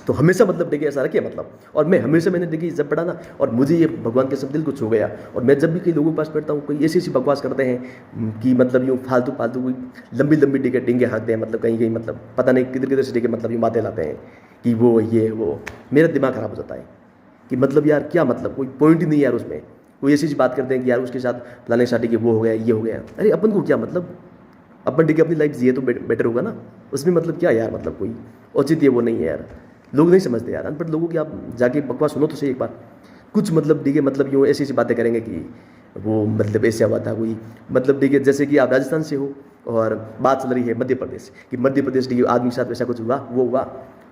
तो हमेशा मतलब देखिए ऐसा रखिए मतलब। और मैंने देखिए जब पढ़ा ना, और मुझे ये भगवान के सब दिल को छू गया। और मैं जब भी कई लोगों के पास बैठता हूँ, कोई ऐसी बकवास करते हैं कि मतलब यूँ फालतू कोई लंबी टिकट डिंगे हाँकते हैं, मतलब कहीं मतलब पता नहीं किधर से ठीक है मतलब यूँ बातें लाते हैं कि वो ये वो, मेरा दिमाग ख़राब हो जाता है कि मतलब यार क्या मतलब, कोई पॉइंट ही नहीं है यार उसमें। कोई ऐसी चीज़ बात करते हैं कि यार उसके साथ फलाने शादी के वो हो गया ये हो गया, अरे अपन को क्या मतलब, अपन ठीक है अपनी लाइफ जिए तो बेटर होगा ना, उसमें मतलब क्या यार, मतलब कोई औचित्य वो नहीं है यार। लोग नहीं समझते यार, अनपढ़ लोगों की आप जाके बकवास सुनो तो सही एक बार। कुछ मतलब ठीक है, मतलब यूँ ऐसी ऐसी बातें करेंगे कि वो मतलब ऐसे हुआ था कोई, मतलब ठीक है जैसे कि आप राजस्थान से हो और बात चल रही है मध्य प्रदेश कि मध्य प्रदेश ठीक है आदमी के साथ वैसा कुछ हुआ वो हुआ,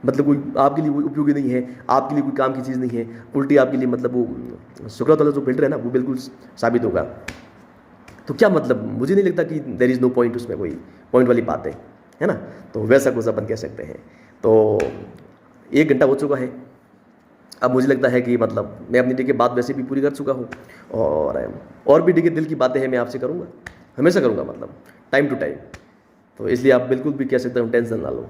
मतलब कोई आपके लिए कोई उपयोगी नहीं है, आपके लिए कोई काम की चीज़ नहीं है, उल्टी आपके लिए मतलब वो शुक्र वाला जो फिल्टर है ना वो बिल्कुल साबित होगा। तो क्या मतलब, मुझे नहीं लगता कि देर इज़ नो पॉइंट, उसमें कोई पॉइंट वाली बात है ना। तो वैसा कुछ अपन कह सकते हैं। तो 1 घंटा हो चुका है, अब मुझे लगता है कि मतलब मैं अपनी ठीक है बात वैसे भी पूरी कर चुका हूँ, और भी ठीक है दिल की बातें हैं मैं आपसे करूँगा, हमेशा करूँगा, मतलब टाइम टू टाइम। तो इसलिए आप बिल्कुल भी कह सकते हो टेंशन ना लो,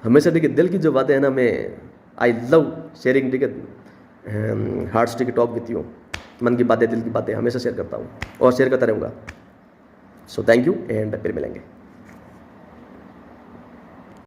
हमेशा ठीक है दिल की जो बातें हैं ना, मैं आई लव शेयरिंग ठीक है हार्ट्स ठीक है टॉक विथ यू, मन की बातें दिल की बातें हमेशा शेयर करता हूँ और शेयर करता रहूँगा। सो थैंक यू एंड फिर मिलेंगे।